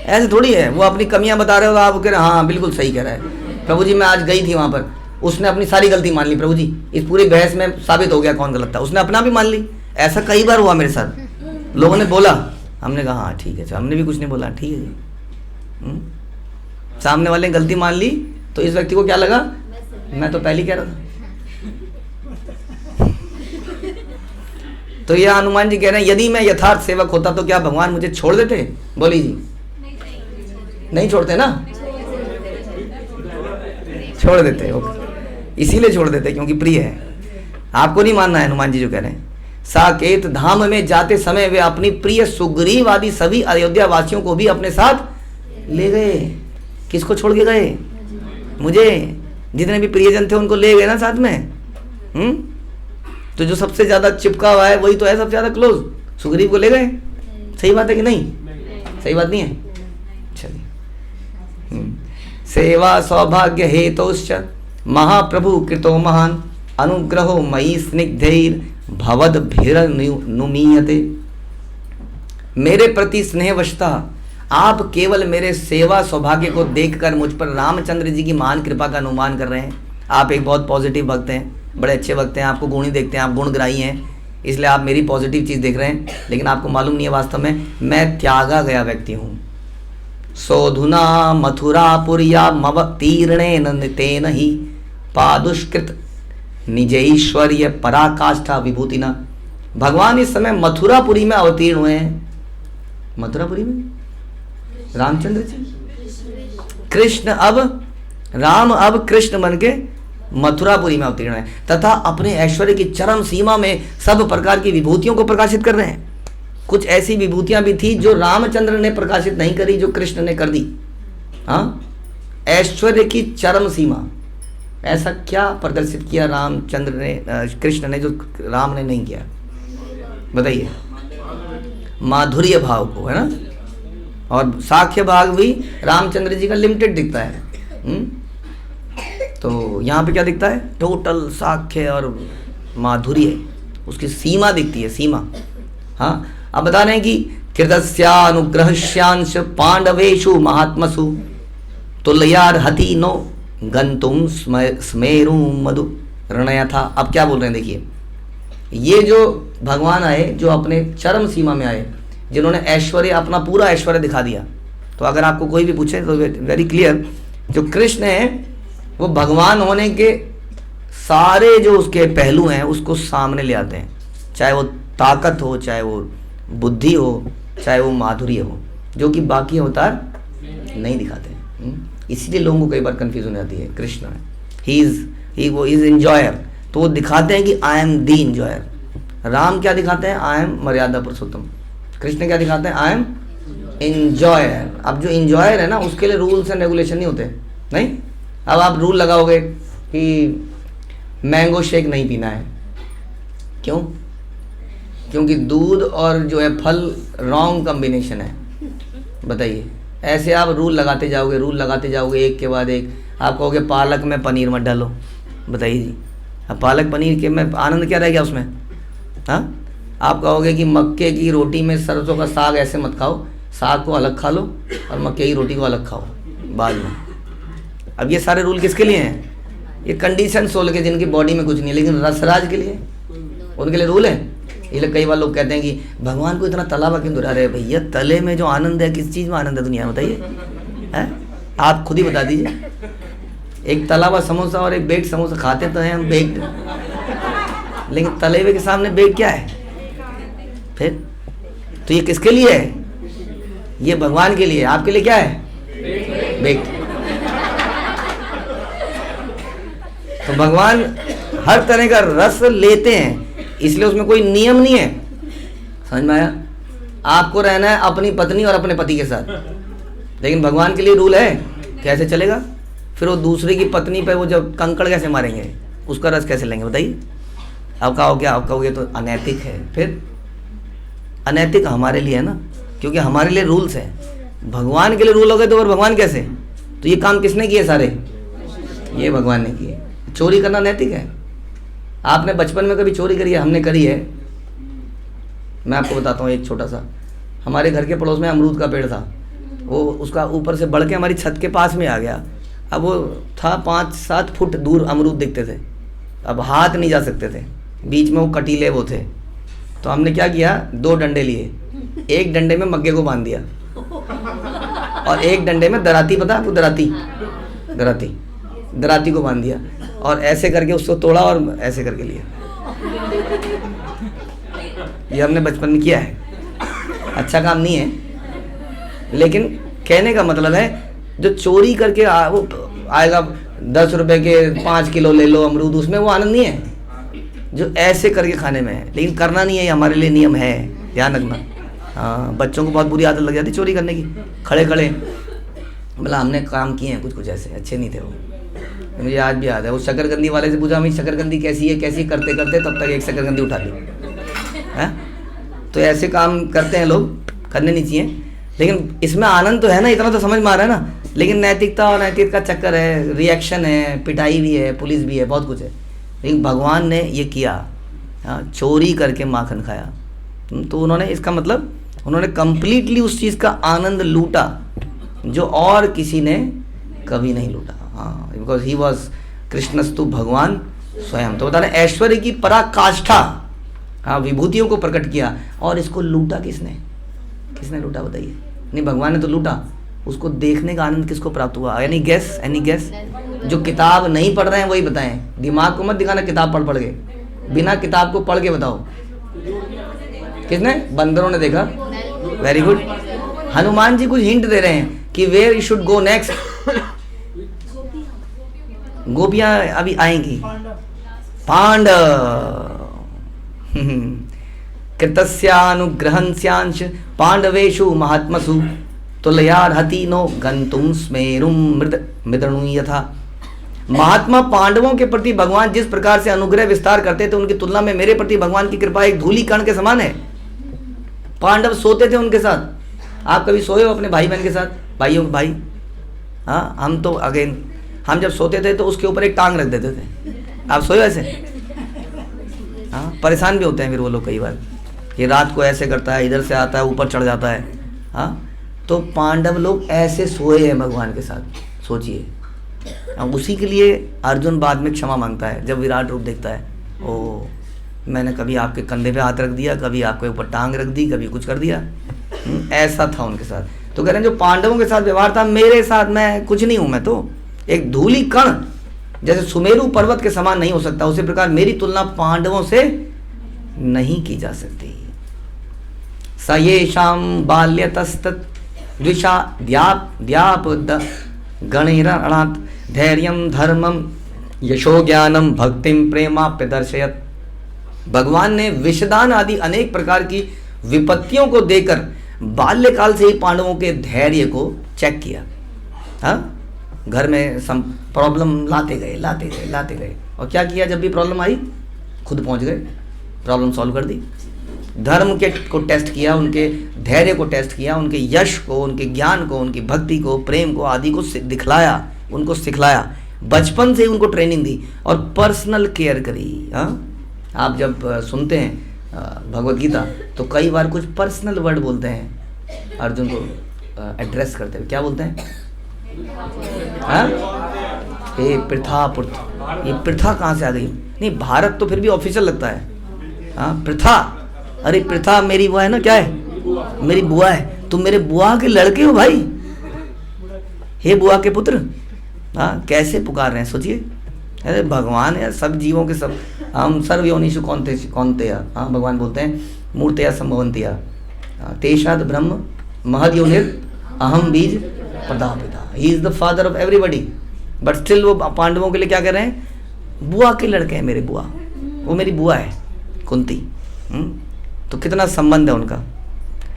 ऐसे थोड़ी है। वो अपनी कमियां बता रहे हो, आप कह रहे हाँ बिल्कुल सही कह रहा है प्रभु जी, मैं आज गई थी वहाँ पर, उसने अपनी सारी गलती मान ली प्रभु जी, इस पूरी बहस में साबित हो गया कौन गलत था, उसने अपना भी मान ली। ऐसा कई बार हुआ मेरे साथ। लोगों ने बोला, हमने कहा हाँ ठीक है, हमने भी कुछ नहीं बोला, ठीक है जी। सामने वाले ने गलती मान ली तो इस व्यक्ति को क्या लगा, मैं तो पहले ही कह रहा था। तो यह हनुमान जी कह रहे हैं, यदि मैं यथार्थ सेवक होता तो क्या भगवान मुझे छोड़ देते? बोली जी, नहीं छोड़ते ना, छोड़ देते। ओके, इसीलिए छोड़ देते क्योंकि प्रिय है। आपको नहीं मानना है हनुमान जी जो कह रहे हैं। साकेत धाम में जाते समय वे अपनी प्रिय सुग्रीव आदि सभी अयोध्या वासियों को भी अपने साथ ले गए। किसको छोड़ के गए? मुझे। जितने भी प्रियजन थे उनको ले गए ना साथ में। तो जो सबसे ज्यादा चिपका हुआ है वही तो है सबसे ज्यादा क्लोज, सुग्रीव को ले गए। सही बात है कि नहीं? सही बात नहीं है? चलिए, सेवा सौभाग्य हेतुश्च महाप्रभु कृतो महान अनुग्रहो मयि स्निग्धैर भवद भिरनुमीयते। मेरे प्रति स्नेहवशता आप केवल मेरे सेवा सौभाग्य को देखकर मुझ पर रामचंद्र जी की महान कृपा का अनुमान कर रहे हैं। आप एक बहुत पॉजिटिव भक्त हैं, बड़े अच्छे भक्त हैं, आपको गुण ही देखते हैं, आप गुणग्राही हैं, इसलिए आप मेरी पॉजिटिव चीज़ देख रहे हैं। लेकिन आपको मालूम नहीं है वास्तव में मैं त्यागा गया व्यक्ति हूँ। सोधुना मथुरापुर्या मवतीर्णेन तेन ही पादुष्कृत निजैश्वर्य पराकाष्ठा विभूतिना। भगवान इस समय मथुरापुरी में अवतीर्ण हुए हैं। मथुरापुरी में रामचंद्र जी, कृष्ण अब राम अब कृष्ण बन के मथुरापुरी में अवतीर्ण है तथा अपने ऐश्वर्य की चरम सीमा में सब प्रकार की विभूतियों को प्रकाशित कर रहे हैं। कुछ ऐसी विभूतियां भी थी जो रामचंद्र ने प्रकाशित नहीं करी, जो कृष्ण ने कर दी। हाँ, ऐश्वर्य की चरम सीमा। ऐसा क्या प्रदर्शित किया रामचंद्र ने, कृष्ण ने, जो राम ने नहीं किया? बताइए। माधुर्य भाव को, है ना। और साख्य भाग भी रामचंद्र जी का लिमिटेड दिखता है। तो यहाँ पे क्या दिखता है? टोटल साख्य और माधुर्य, उसकी सीमा दिखती है, सीमा। हाँ, अब बता रहे हैं कि कृतस्यानुग्रहस्यांश पांडवेषु महात्मसु तुल्यार्हति नो गंतुम स्मेरु मधु रणयथा। अब क्या बोल रहे हैं देखिए, ये जो भगवान आए, जो अपने चरम सीमा में आए, जिन्होंने ऐश्वर्य, अपना पूरा ऐश्वर्य दिखा दिया। तो अगर आपको कोई भी पूछे तो वेरी क्लियर, जो कृष्ण है वो भगवान होने के सारे जो उसके पहलू हैं उसको सामने ले आते हैं, चाहे वो ताकत हो, चाहे वो बुद्धि हो, चाहे वो माधुर्य हो, जो कि बाकी अवतार नहीं दिखाते हैं। इसीलिए लोगों को कई बार कंफ्यूजन आती है। कृष्ण ही इज एंजॉयर, तो वो दिखाते हैं कि I am the enjoyer. Ram क्या दिखाते हैं? आई एम मर्यादा पुरुषोत्तम। कृष्ण क्या दिखाते हैं? I am enjoyer. अब जो एंजॉयर है ना, उसके लिए रूल्स एंड रेगुलेशन नहीं होते, नहीं। अब आप रूल लगाओगे कि मैंगो शेक नहीं पीना है, क्यों? क्योंकि दूध और जो है फल रॉन्ग कॉम्बिनेशन है। बताइए, ऐसे आप रूल लगाते जाओगे एक के बाद एक। आप कहोगे पालक में पनीर मत डालो, बताइए जी, अब पालक पनीर के में आनंद क्या रह गया उसमें? हाँ, आप कहोगे कि मक्के की रोटी में सरसों का साग ऐसे मत खाओ, साग को अलग खा लो और मक्के की रोटी को अलग खाओ बाद में। अब ये सारे रूल किसके लिए हैं? ये कंडीशन सोल के, जिनकी बॉडी में कुछ नहीं है, लेकिन रसराज के लिए, उनके लिए रूल है। इसलिए कई बार लोग कहते हैं कि भगवान को इतना तलावा क्यों दुरा रहे? भैया, तले में जो आनंद है, किस चीज़ में आनंद है दुनिया में? बताइए, हैं? आप खुद ही बता दीजिए। एक तला हुआ समोसा और एक बेक्ड समोसा खाते तो हैं हम, बेक्ड, लेकिन तले हुए के सामने बेक्ड क्या है फिर? तो ये किसके लिए है? ये भगवान के लिए। आपके लिए क्या है? बेक्ड। तो भगवान हर तरह का रस लेते हैं, इसलिए उसमें कोई नियम नहीं है। समझ में आया? आपको रहना है अपनी पत्नी और अपने पति के साथ, लेकिन भगवान के लिए रूल है, कैसे चलेगा? फिर वो दूसरे की पत्नी पे वो जब कंकड़ कैसे मारेंगे, उसका रस कैसे लेंगे? बताइए। अब कहोगे तो अनैतिक है। फिर अनैतिक हमारे लिए है ना, क्योंकि हमारे लिए रूल्स हैं। भगवान के लिए रूल हो गए तो और भगवान कैसे? तो ये काम किसने किए सारे? ये भगवान ने किए। चोरी करना नैतिक है? आपने बचपन में कभी चोरी करी है? हमने करी है। मैं आपको बताता हूँ एक छोटा सा। हमारे घर के पड़ोस में अमरूद का पेड़ था, वो उसका ऊपर से बढ़ के हमारी छत के पास में आ गया। अब वो था 5-7 फुट दूर अमरूद दिखते थे, अब हाथ नहीं जा सकते थे, बीच में वो कटीले वो थे। तो हमने क्या किया, 2 डंडे लिए, एक डंडे में मग्गे को बांध दिया और एक डंडे में दराती, पता आपको दराती को बांध दिया और ऐसे करके उसको तोड़ा और ऐसे करके लिया। ये हमने बचपन में किया है। अच्छा काम नहीं है, लेकिन कहने का मतलब है जो चोरी करके वो आएगा 10 रुपए के 5 किलो ले लो अमरूद, उसमें वो आनंद नहीं है जो ऐसे करके खाने में है। लेकिन करना नहीं है, ये हमारे लिए नियम है, ध्यान रखना। हाँ, बच्चों को बहुत बुरी आदत लग जाती चोरी करने की, खड़े खड़े। मतलब हमने काम किए हैं कुछ ऐसे, अच्छे नहीं थे वो। मुझे आज भी याद है, वो शकरकंदी वाले से पूछा, मेरी शकरकंदी कैसी है, कैसी करते करते तब तक एक शकरकंदी उठा ली है। तो ऐसे काम करते हैं लोग, करने नहीं चाहिए। लेकिन इसमें आनंद तो है ना, इतना तो समझ में आ रहा है ना। लेकिन नैतिकता और नैतिक का चक्कर है, रिएक्शन है, पिटाई भी है, पुलिस भी है, बहुत कुछ है। लेकिन भगवान ने ये किया, हाँ, चोरी करके माखन खाया। तो उन्होंने, इसका मतलब उन्होंने कंप्लीटली उस चीज़ का आनंद लूटा जो और किसी ने कभी नहीं लूटा। हाँ, बिकॉज ही वॉज कृष्णस्तु भगवान स्वयं। तो बता रहे ऐश्वर्य की पराकाष्ठा, हाँ, विभूतियों को प्रकट किया। और इसको लूटा किसने लूटा बताइए? नहीं, भगवान ने तो लूटा। उसको देखने का आनंद किसको प्राप्त हुआ? Any guess? जो किताब नहीं पढ़ रहे हैं वही बताएं। दिमाग को मत दिखाना किताब पढ़ के, बिना किताब को पढ़ के बताओ। किसने? बंदरों ने देखा। Very good. हनुमान जी कुछ हिंट दे रहे हैं कि where you should go next. गोपियां अभी आएंगी। पांडव कृतस्यानुग्रहंस्यांश पांडवेषु महात्मसु तुल्यार्हति नो गंतुम स्मेरुम मृदणु यथा। महात्मा पांडवों के प्रति भगवान जिस प्रकार से अनुग्रह विस्तार करते थे, उनकी तुलना में मेरे प्रति भगवान की कृपा एक धूली कण के समान है। पांडव सोते थे उनके साथ। आप कभी सोए हो अपने भाई बहन के साथ, भाइयों भाई? हाँ, हम तो अगेन हम जब सोते थे तो उसके ऊपर एक टांग रख देते थे। आप सोए वैसे? हाँ, परेशान भी होते हैं फिर वो लोग कई बार, ये रात को ऐसे करता है, इधर से आता है, ऊपर चढ़ जाता है। हाँ, तो पांडव लोग ऐसे सोए हैं भगवान के साथ, सोचिए। उसी के लिए अर्जुन बाद में क्षमा मांगता है जब विराट रूप देखता है। ओ, मैंने कभी आपके कंधे पे हाथ रख दिया, कभी आपके ऊपर टांग रख दी, कभी कुछ कर दिया। ऐसा था उनके साथ। तो कह रहे हैं जो पांडवों के साथ व्यवहार था, मेरे साथ मैं कुछ नहीं हूं, मैं तो एक धूली कण, जैसे सुमेरु पर्वत के समान नहीं हो सकता, उसी प्रकार मेरी तुलना पांडवों से नहीं की जा सकती। स येषां बाल्यतस्तत् द्विषा द्याप गणैरणात् धैर्यं धर्मं यशो ज्ञानम भक्तिम प्रेमाप्यदर्शयत्। भगवान ने विषदान आदि अनेक प्रकार की विपत्तियों को देकर बाल्यकाल से ही पांडवों के धैर्य को चेक किया। हाँ, घर में प्रॉब्लम लाते गए और क्या किया, जब भी प्रॉब्लम आई खुद पहुंच गए, प्रॉब्लम सॉल्व कर दी। धर्म को टेस्ट किया, उनके धैर्य को टेस्ट किया, उनके यश को, उनके ज्ञान को, उनकी भक्ति को, प्रेम को आदि को दिखलाया, उनको सिखलाया, बचपन से ही उनको ट्रेनिंग दी और पर्सनल केयर करी। हाँ, आप जब सुनते हैं भगवत गीता तो कई बार कुछ पर्सनल वर्ड बोलते हैं अर्जुन को एड्रेस करते हुए। क्या बोलते हैं? हाँ, हे पृथा पुत्र। ये पृथा कहाँ से आ गई? नहीं, भारत तो फिर भी ऑफिशियल लगता है। हाँ, पृथा, अरे पृथा मेरी वो है ना, क्या है, मेरी बुआ है, तुम मेरे बुआ के लड़के हो भाई, हे बुआ के पुत्र। हाँ, कैसे पुकार रहे हैं सोचिए। अरे भगवान है, सब जीवों के सब, हम सर्व योनिषु कौन्तेय। हाँ, भगवान बोलते हैं मूर्तया संभवन्तिया तेषाद ब्रह्म महद योनिर अहम बीज प्रदापिता। He is the father of everybody, but still वो पांडवों के लिए क्या कर रहे हैं? बुआ के लड़के हैं मेरे बुआ, वो मेरी बुआ है कुंती। तो कितना संबंध है उनका।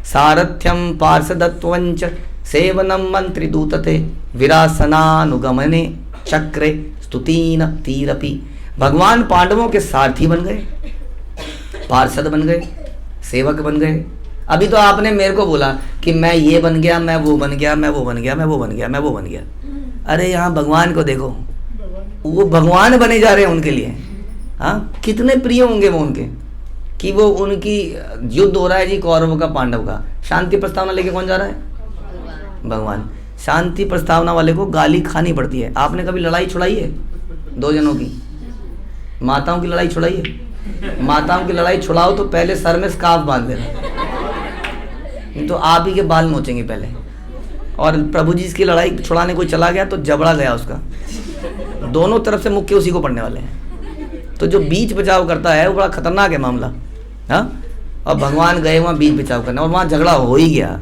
सारथ्यम पार्षदत्वंच सेवनम मंत्री दूतते विरासनानुगमने चक्रे स्तुतीन तीरपि। भगवान पांडवों के सारथी बन गए, पार्षद बन गए, सेवक बन गए। अभी तो आपने मेरे को बोला कि मैं ये बन गया, मैं वो बन गया, मैं वो बन गया, मैं वो बन गया, मैं वो बन गया। अरे यहाँ भगवान को देखो, वो भगवान बने जा रहे हैं उनके लिए। हाँ, कितने प्रिय होंगे वो उनके, कि वो उनकी युद्ध हो रहा है जी कौरवों का पांडव का, शांति प्रस्तावना लेके कौन जा रहा है? भगवान। शांति प्रस्तावना वाले को गाली खानी पड़ती है। आपने कभी लड़ाई छुड़ाई है दो जनों की? माताओं की लड़ाई छुड़ाई है? माताओं की लड़ाई छुड़ाओ तो पहले सर में स्कार्फ बांध देना, नहीं तो आप ही के बाल नोचेंगे पहले। और प्रभु जी की लड़ाई छुड़ाने कोई चला गया तो जबड़ा गया उसका, दोनों तरफ से मुक्के उसी को पड़ने वाले हैं। तो जो बीच बचाव करता है वो बड़ा खतरनाक है मामला। हाँ, और भगवान गए वहाँ बीच बचाव करने और वहाँ झगड़ा हो ही गया।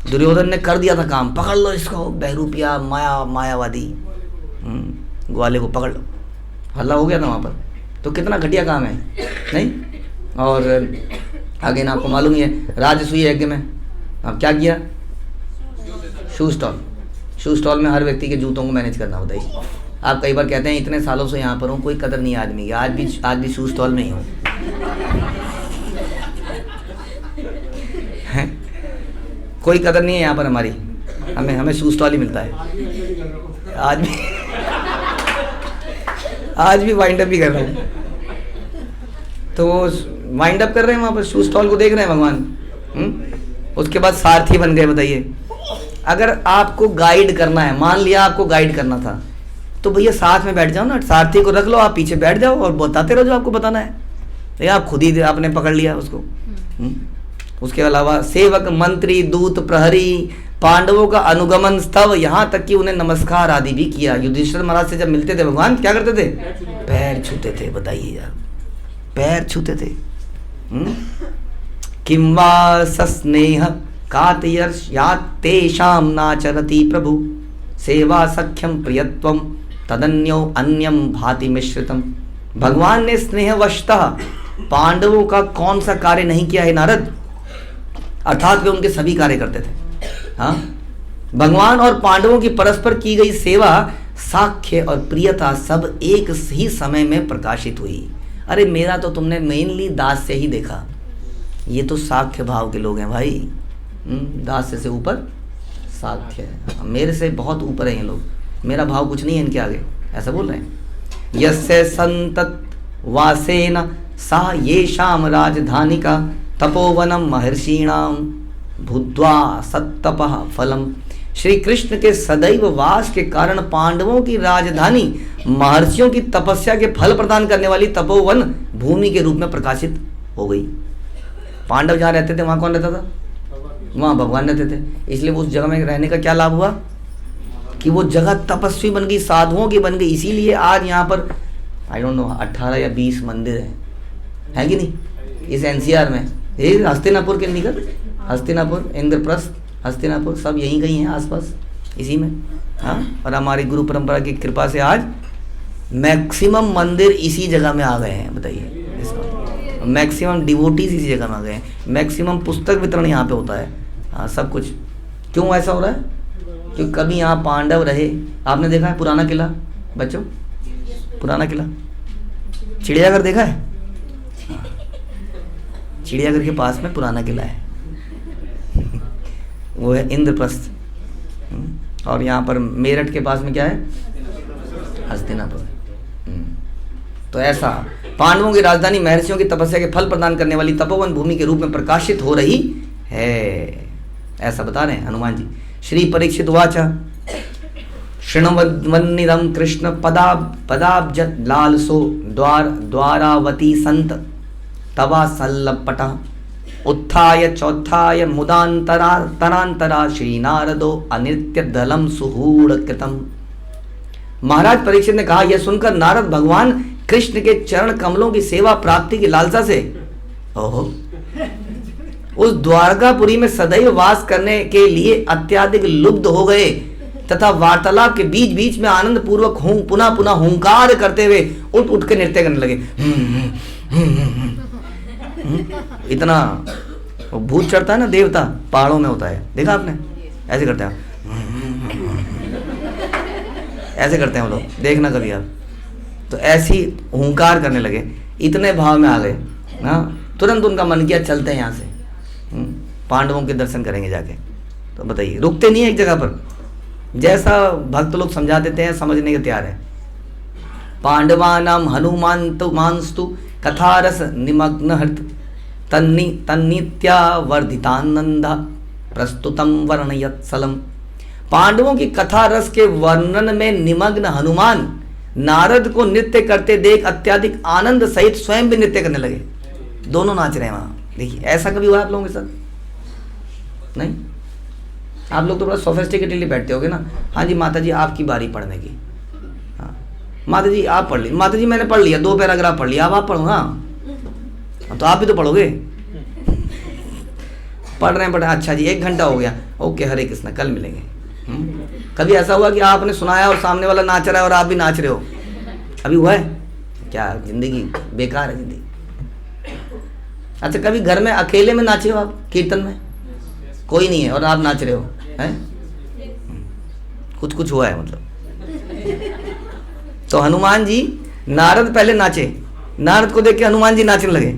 दुर्योधन ने कर दिया था काम, पकड़ लो इसको, बहरूपिया मायावादी, ग्वाले को पकड़ लो, हल्ला हो गया था वहाँ पर। तो कितना घटिया काम है, नहीं? और आगे ना आपको मालूम ही है, राजसूय यज्ञ में अब क्या किया? शू स्टॉल में हर व्यक्ति के जूतों को मैनेज करना होता है। आप कई बार कहते हैं इतने सालों से यहाँ पर हूँ, कोई कदर नहीं आदमी की। आज भी शू स्टॉल में ही हूँ। कोई कदर नहीं है यहाँ पर हमारी, हमें शू स्टॉल ही मिलता है। आज भी वाइंड अप भी कर रहे हैं, तो वाइंड अप कर रहे हैं वहाँ पर, शू स्टॉल को देख रहे हैं भगवान। उसके बाद सारथी बन गए। बताइए, अगर आपको गाइड करना है, मान लिया आपको गाइड करना था, तो भैया साथ में बैठ जाओ ना, सारथी को रख लो, आप पीछे बैठ जाओ और बताते रहो जो आपको बताना है। तो आप खुद ही आपने पकड़ लिया उसको। उसके अलावा सेवक, मंत्री, दूत, प्रहरी, पांडवों का अनुगमन, स्तव, यहाँ तक कि उन्हें नमस्कार आदि भी किया। युधिष्ठिर महाराज से जब मिलते थे भगवान क्या करते थे? पैर छूते थे। बताइए यार, पैर छूते थे। किं वा सस्नेह कातयर्ष्यात्तेषां नाचरति प्रभु सेवा सख्यम प्रियत्वम तदन्यो अन्यम भाति मिश्रितम। भगवान ने स्नेहवशतः पांडवों का कौन सा कार्य नहीं किया है नारद? अर्थात वे उनके सभी कार्य करते थे। हाँ, भगवान और पांडवों की परस्पर की गई सेवा साख्य और प्रियता सब एक ही समय में प्रकाशित हुई। अरे मेरा तो तुमने मेनली दास से ही देखा, ये तो साख्य भाव के लोग हैं भाई। दास से ऊपर साख्य है, मेरे से बहुत ऊपर है ये लोग, मेरा भाव कुछ नहीं है इनके आगे, ऐसा बोल रहे हैं। यस्य संतत वासेन सा येषाम राजधानिका तपोवनम महर्षिणाम भूत्वा सत्तपः फलम। श्री कृष्ण के सदैव वास के कारण पांडवों की राजधानी महर्षियों की तपस्या के फल प्रदान करने वाली तपोवन भूमि के रूप में प्रकाशित हो गई। पांडव जहाँ रहते थे वहाँ कौन रहता था? वहाँ भगवान रहते थे, इसलिए उस जगह में रहने का क्या लाभ हुआ कि वो जगह तपस्वी बन गई, साधुओं की बन गई। इसीलिए आज यहाँ पर आई डोंट नो 18 या 20 मंदिर है कि नहीं इस एनसीआर में। ये हस्तिनापुर के निकट, हस्तिनापुर, इंद्रप्रस्थ, हस्तिनापुर सब यहीं कहीं हैं आसपास इसी में। हाँ, और हमारी गुरु परंपरा की कृपा से आज मैक्सिमम मंदिर इसी जगह में आ गए हैं। बताइए, मैक्सिमम डिवोटीज इसी जगह में आ गए हैं, मैक्सिमम पुस्तक वितरण यहाँ पे होता है। हाँ, सब कुछ क्यों ऐसा हो रहा है? क्योंकि कभी यहाँ पांडव रहे। आपने देखा है पुराना किला बच्चों? पुराना किला, चिड़ियाघर देखा है? चिड़ियाघर के पास में पुराना किला है, वो है इंद्रप्रस्थ। और यहाँ पर मेरठ के पास में क्या है? हस्तिनापुर। तो ऐसा पांडवों की राजधानी महर्षियों की तपस्या के फल प्रदान करने वाली तपोवन भूमि के रूप में प्रकाशित हो रही है, ऐसा बता रहे हैं हनुमान जी। श्री परीक्षित वाचा शृण्वन्निदं कृष्ण पदाब्ज लालसो द्वारावती संत तवा सल्लपट उत्थाय चौत्थाय मुदांतरा श्री नारदो अनित्य दलम सुहूड़ कृतम। महाराज परीक्षित ने कहा, यह सुनकर नारद भगवान कृष्ण के चरण कमलों की सेवा प्राप्ति की लालसा से ओहो उस द्वारकापुरी में सदैव वास करने के लिए अत्याधिक लुब्ध हो गए तथा वार्तालाप के बीच बीच में आनंद पूर्वक पुनः पुनः हुंकार करते हुए उठ उठ के नृत्य करने लगे। इतना भूत चढ़ता है ना, देवता पहाड़ों में होता है, देखा आपने? ऐसे करते हैं, ऐसे करते हैं वो लोग, देखना कभी आप। तो ऐसी हुंकार करने लगे, इतने भाव में आ गए ना, तुरंत उनका मन किया चलते हैं यहाँ से, पांडवों के दर्शन करेंगे जाके। तो बताइए, रुकते नहीं है एक जगह पर, जैसा भक्त लोग समझा देते हैं समझने के तैयार है। पांडवानाम हनुमानस्तु कथारस निमग्न हर्त तन्नित्या वर्धितानंद प्रस्तुतम वर्णयत्सलम। पांडवों की कथा रस के वर्णन में निमग्न हनुमान नारद को नृत्य करते देख अत्याधिक आनंद सहित स्वयं भी नृत्य करने लगे। दोनों नाच रहे हैं वहां। देखिए, ऐसा कभी हुआ आप लोगों के साथ? नहीं, आप लोग तो बड़ा सोफिस्टिकेटेडली बैठते होगे ना। हाँ जी माता जी, आपकी बारी पढ़ने की। हाँ माता जी आप पढ़ ली। माता जी मैंने पढ़ लिया, 2 पैराग्राफ पढ़ लिया, अब आप पढ़ो। हाँ तो आप भी तो पढ़ोगे। पढ़ रहे हैं, अच्छा जी 1 घंटा हो गया, ओके, हरे कृष्णा, कल मिलेंगे। कभी ऐसा हुआ कि आपने सुनाया और सामने वाला नाच रहा है और आप भी नाच रहे हो? अभी हुआ है क्या? जिंदगी बेकार है जिंदगी। अच्छा, कभी घर में अकेले में नाचे हो आप? कीर्तन में कोई नहीं है और आप नाच रहे हो, हैं? कुछ हुआ है मतलब। तो हनुमान जी, नारद पहले नाचे, नारद को देख के हनुमान जी नाचने लगे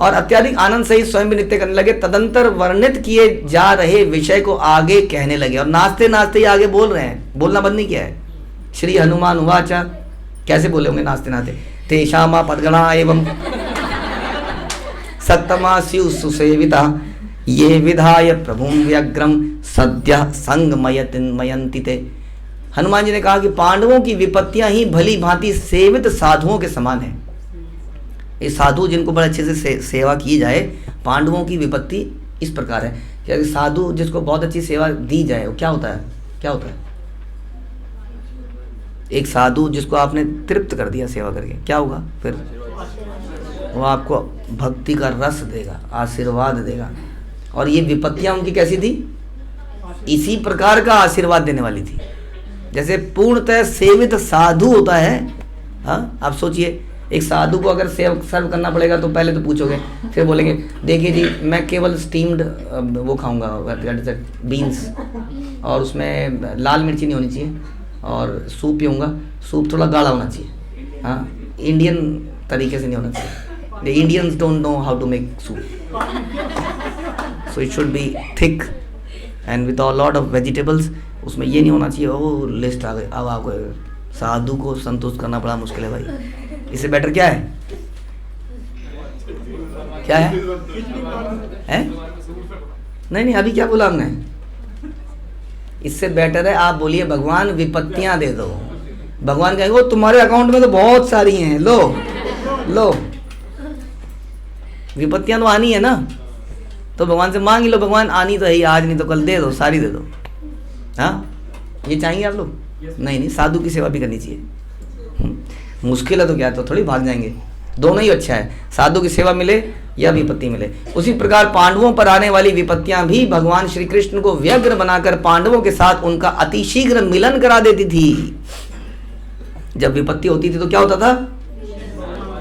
और अत्याधिक आनंद सहित स्वयं भी नृत्य करने लगे। तदंतर वर्णित किए जा रहे विषय को आगे कहने लगे और नाचते नाचते ही आगे बोल रहे हैं, बोलना बंद नहीं किया है। श्री हनुमान उवाचा, कैसे बोले होंगे नाचते नाचते? तेषामा पदगणा एवं सत्तमा स्यु सुसेविता ये विधाय प्रभुं व्यग्रम सद्य संगमयन्ति ते। हनुमान जी ने कहा कि पांडवों की विपत्तियां ही भली भांति सेवित साधुओं के समान है। ये साधु जिनको बड़े अच्छे से सेवा की जाए, पांडवों की विपत्ति इस प्रकार है कि साधु जिसको बहुत अच्छी सेवा दी जाए, वो क्या होता है? क्या होता है? एक साधु जिसको आपने तृप्त कर दिया सेवा करके, क्या होगा फिर? वो आपको भक्ति का रस देगा, आशीर्वाद देगा। और ये विपत्तियां उनकी कैसी थी? इसी प्रकार का आशीर्वाद देने वाली थी। जैसे पूर्णतः सेवित साधु होता है। हाँ, आप सोचिए, एक साधु को अगर सर्व करना पड़ेगा तो पहले तो पूछोगे, फिर बोलेंगे देखिए जी मैं केवल स्टीम्ड वो खाऊंगा, बीन्स, और उसमें लाल मिर्ची नहीं होनी चाहिए, और सूप पीऊँगा, सूप थोड़ा गाढ़ा होना चाहिए, हाँ, इंडियन तरीके से नहीं होना चाहिए। The Indians don't know how to make soup, so it should be thick and with a lot of vegetables. उसमें ये नहीं होना चाहिए ओ लिस्ट आ गई, अब आपको साधु को संतुष्ट करना बड़ा मुश्किल है भाई। इससे बेटर क्या है, क्या है? नहीं नहीं, अभी क्या बोला हमने? इससे बेटर है आप बोलिए भगवान विपत्तियां दे दो। भगवान कहेंगे तुम्हारे अकाउंट में तो बहुत सारी हैं, लो लो, विपत्तियां तो आनी है ना, तो भगवान से मांग लो, भगवान आनी तो है ही, आज नहीं तो कल दे दो, सारी दे दो। हाँ, ये चाहेंगे आप लोग? नहीं नहीं, साधु की सेवा भी करनी चाहिए। मुश्किल है तो क्या, तो थोड़ी भाग जाएंगे, दोनों ही अच्छा है, साधु की सेवा मिले या विपत्ति मिले। उसी प्रकार पांडवों पर आने वाली विपत्तियां भी भगवान श्री कृष्ण को व्यग्र बनाकर पांडवों के साथ उनका अतिशीघ्र मिलन करा देती थी। जब विपत्ति होती थी तो क्या होता था,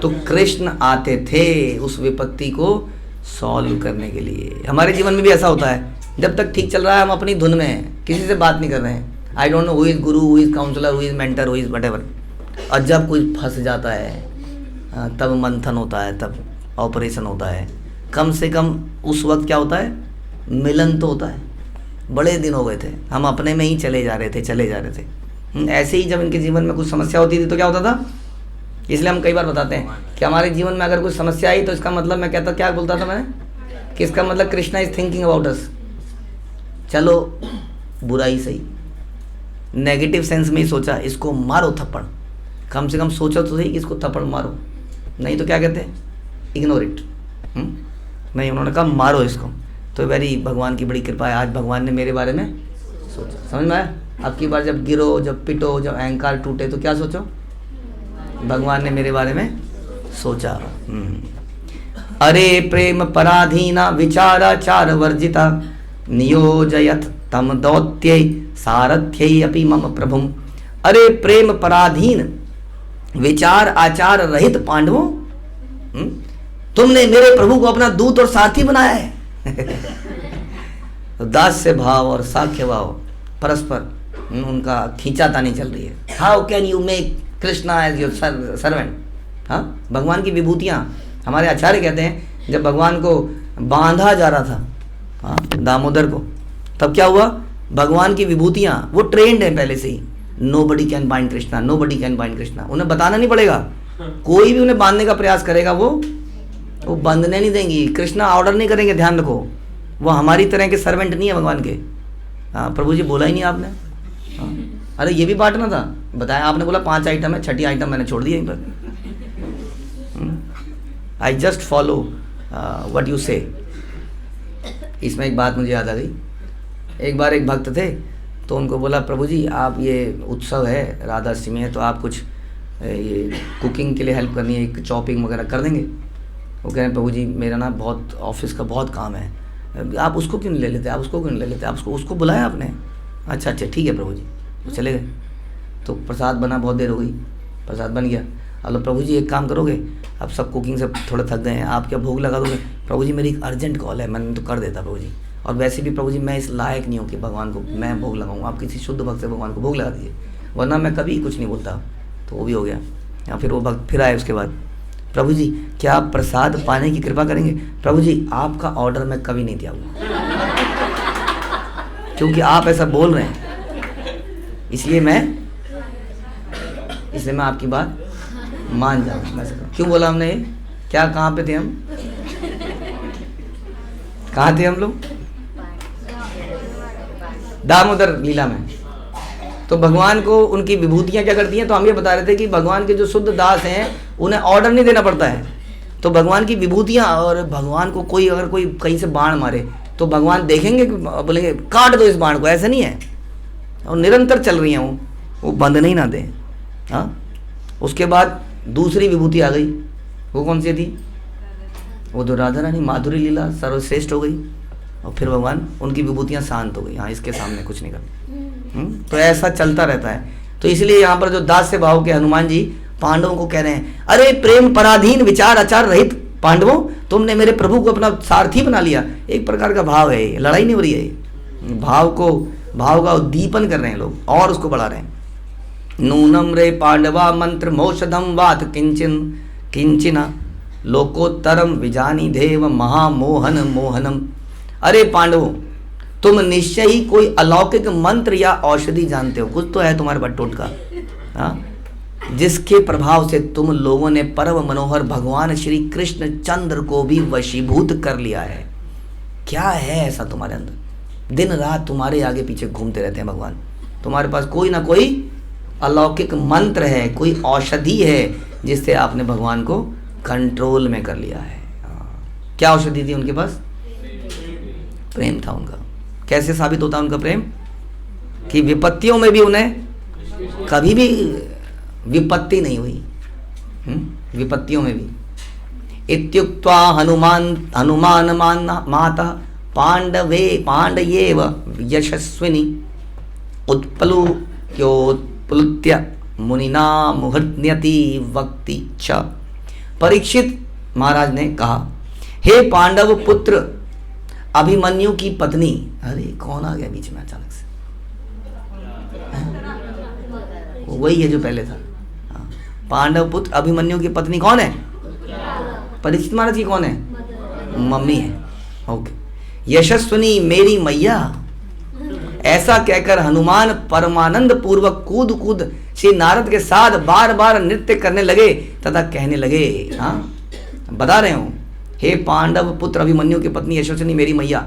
तो कृष्ण आते थे उस विपत्ति को सॉल्व करने के लिए। हमारे जीवन में भी ऐसा होता है, जब तक ठीक चल रहा है हम अपनी धुन में हैं, किसी से बात नहीं कर रहे हैं, I don't know who is guru, who is counsellor, who is mentor, who is whatever. और जब कोई फंस जाता है तब मंथन होता है, तब ऑपरेशन होता है। कम से कम उस वक्त क्या होता है, मिलन तो होता है। बड़े दिन हो गए थे, हम अपने में ही चले जा रहे थे। ऐसे ही जब इनके जीवन में कुछ समस्या होती थी तो क्या होता था, इसलिए हम कई बार बताते हैं कि हमारे जीवन में अगर कुछ समस्या आई तो इसका मतलब, मैं कहता क्या बोलता था मैंने, कि इसका मतलब Krishna is thinking about us. चलो बुरा ही सही, नेगेटिव सेंस में ही सोचा, इसको मारो थप्पड़, कम से कम सोचो तो सही कि इसको थप्पड़ मारो, नहीं तो क्या कहते हैं, इग्नोर इट। नहीं, उन्होंने कहा मारो इसको, तो वेरी भगवान की बड़ी कृपा है, आज भगवान ने मेरे बारे में सोचा। समझ में आया? अब की बार जब गिरो, जब पिटो, जब अहंकार टूटे तो क्या सोचो, भगवान ने मेरे बारे में सोचा। अरे प्रेम पराधीना विचाराचार वर्जिता नियोजयत तम दौत्यै सारथ्यै अपि मम प्रभुम। अरे प्रेम पराधीन विचार आचार रहित पांडवों, तुमने मेरे प्रभु को अपना दूत और सारथी बनाया है। तो दास्य भाव और साख्य भाव परस्पर उनका खींचातानी चल रही है। How can you make Krishna as your servant. हाँ, भगवान की विभूतियाँ, हमारे आचार्य कहते हैं जब भगवान को बांधा जा रहा था, हाँ, दामोदर को, तब क्या हुआ, भगवान की विभूतियाँ, वो ट्रेंड है पहले से ही, nobody can bind Krishna, nobody can bind Krishna. उन्हें बताना नहीं पड़ेगा, कोई भी उन्हें बांधने का प्रयास करेगा वो बंधने नहीं देंगी। कृष्णा ऑर्डर नहीं करेंगे, ध्यान रखो, वो हमारी तरह के सर्वेंट नहीं है भगवान के। हाँ, प्रभु जी बोला ही नहीं आपने। हाँ, अरे ये भी बांटना था, बताया आपने, बोला 5 आइटम है, 6ठी आइटम मैंने छोड़ दी यहीं पर। I just follow what you से। इसमें एक बात मुझे याद आ गई। एक बार एक भक्त थे, तो उनको बोला प्रभु जी आप, ये उत्सव है, राधा अष्टमी है, तो आप कुछ ये कुकिंग के लिए हेल्प करनी है, एक चॉपिंग वगैरह कर देंगे। वो कह रहे हैं प्रभु जी मेरा ना बहुत ऑफिस का बहुत काम है, आप उसको क्यों नहीं ले लेते, आप उसको क्यों नहीं ले लेते, आप उसको बुलाया आपने? अच्छा ठीक है प्रभु जी। वो चले गए। तो प्रसाद बना, बहुत देर हो गई, प्रसाद बन गया। अब प्रभु जी एक काम करोगे, अब सब कुकिंग से थोड़ा थक गए हैं, आप क्या भोग लगा दोगे? प्रभु जी मेरी एक अर्जेंट कॉल है, मैंने तो कर देता प्रभु जी, और वैसे भी प्रभु जी मैं इस लायक नहीं हूँ कि भगवान को मैं भोग लगाऊँ, आप किसी शुद्ध भक्त से भगवान को भोग लगा दीजिए, वरना मैं कभी कुछ नहीं बोलता। तो वो भी हो गया। या फिर वो भक्त फिर आए उसके बाद, प्रभु जी क्या आप प्रसाद पाने की कृपा करेंगे? प्रभु जी आपका ऑर्डर मैं कभी नहीं दिया हुआ, क्योंकि आप ऐसा बोल रहे हैं, इसलिए मैं आपकी बात मान जाऊँ। क्यों बोला हमने ये? क्या, कहाँ पे थे हम, कहाँ थे हम लोग? दामोदर लीला में। तो भगवान को उनकी विभूतियाँ क्या करती हैं? तो हम ये बता रहे थे कि भगवान के जो शुद्ध दास हैं उन्हें ऑर्डर नहीं देना पड़ता है। तो भगवान की विभूतियाँ, और भगवान को कोई अगर कोई कहीं से बाण मारे तो भगवान देखेंगे, बोलेंगे काट दो इस बाण को, ऐसा नहीं है। और निरंतर चल रही हैं वो बंद नहीं ना दें। हाँ, उसके बाद दूसरी विभूति आ गई, वो कौन सी थी? वो तो राधा रानी माधुरी लीला सर्वश्रेष्ठ हो गई, और फिर भगवान उनकी विभूतियाँ शांत हो गई। हाँ, इसके सामने कुछ नहीं करना। तो ऐसा चलता रहता है। तो इसलिए यहाँ पर जो दास्य भाव के हनुमान जी पांडवों को कह रहे हैं, अरे प्रेम पराधीन विचार आचार रहित पांडवों, तुमने मेरे प्रभु को अपना सारथी बना लिया। एक प्रकार का भाव है, लड़ाई नहीं हो रही है, भाव का उद्दीपन कर रहे हैं लोग और उसको बढ़ा रहे हैं। नूनम रे पांडवा मंत्र मौषधम वात किंचिन किंचिना लोकोत्तरम विजानी देव महामोहन मोहनम। अरे पांडवों, तुम निश्चय ही कोई अलौकिक मंत्र या औषधि जानते हो, कुछ तो है तुम्हारे पास टोटका, हाँ, जिसके प्रभाव से तुम लोगों ने परम मनोहर भगवान श्री कृष्ण चंद्र को भी वशीभूत कर लिया है। क्या है ऐसा तुम्हारे अंदर? दिन रात तुम्हारे आगे पीछे घूमते रहते हैं भगवान। तुम्हारे पास कोई ना कोई अलौकिक मंत्र है, कोई औषधि है जिससे आपने भगवान को कंट्रोल में कर लिया है। क्या औषधि थी उनके पास? प्रेम था उनका। कैसे साबित होता उनका प्रेम? कि विपत्तियों में भी उन्हें कभी भी विपत्ति नहीं हुई, विपत्तियों में भी। इत्युक्त्वा हनुमान माता पांडयेव यशस्विनी उत्प्लुत्य मुनिना मुहृत्यति वक्ति च। परीक्षित महाराज ने कहा, हे पांडव पुत्र अभिमन्यु की पत्नी। अरे कौन आ गया बीच में अचानक से? वही है जो पहले था। पांडव पुत्र अभिमन्यु की पत्नी कौन है? परीक्षित महाराज की कौन है? मम्मी है। ओके। यशस्विनी मेरी मैया। ऐसा कहकर हनुमान परमानंद पूर्वक कूद कूद श्री नारद के साथ बार बार नृत्य करने लगे तथा कहने लगे, हाँ बता रहे हूं, हे पांडव पुत्र अभिमन्यु की पत्नी यशस्विनी मेरी मैया।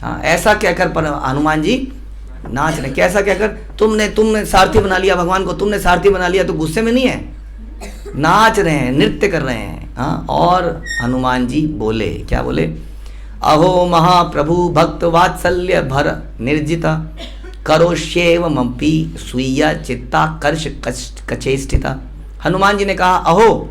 हाँ, ऐसा कहकर पर हनुमान जी नाच रहे। कैसा कहकर? तुमने सारथी बना लिया भगवान को, तुमने सारथी बना लिया, तो गुस्से में नहीं है, नाच रहे हैं, नृत्य कर रहे हैं। हाँ, और हनुमान जी बोले, क्या बोले? अहो महाप्रभु भक्त वात्सल्य भर निर्जिता करोष्येवमपि स्वीया चित्ता कर्ष कचेष्टिता। हनुमान जी ने कहा, अहो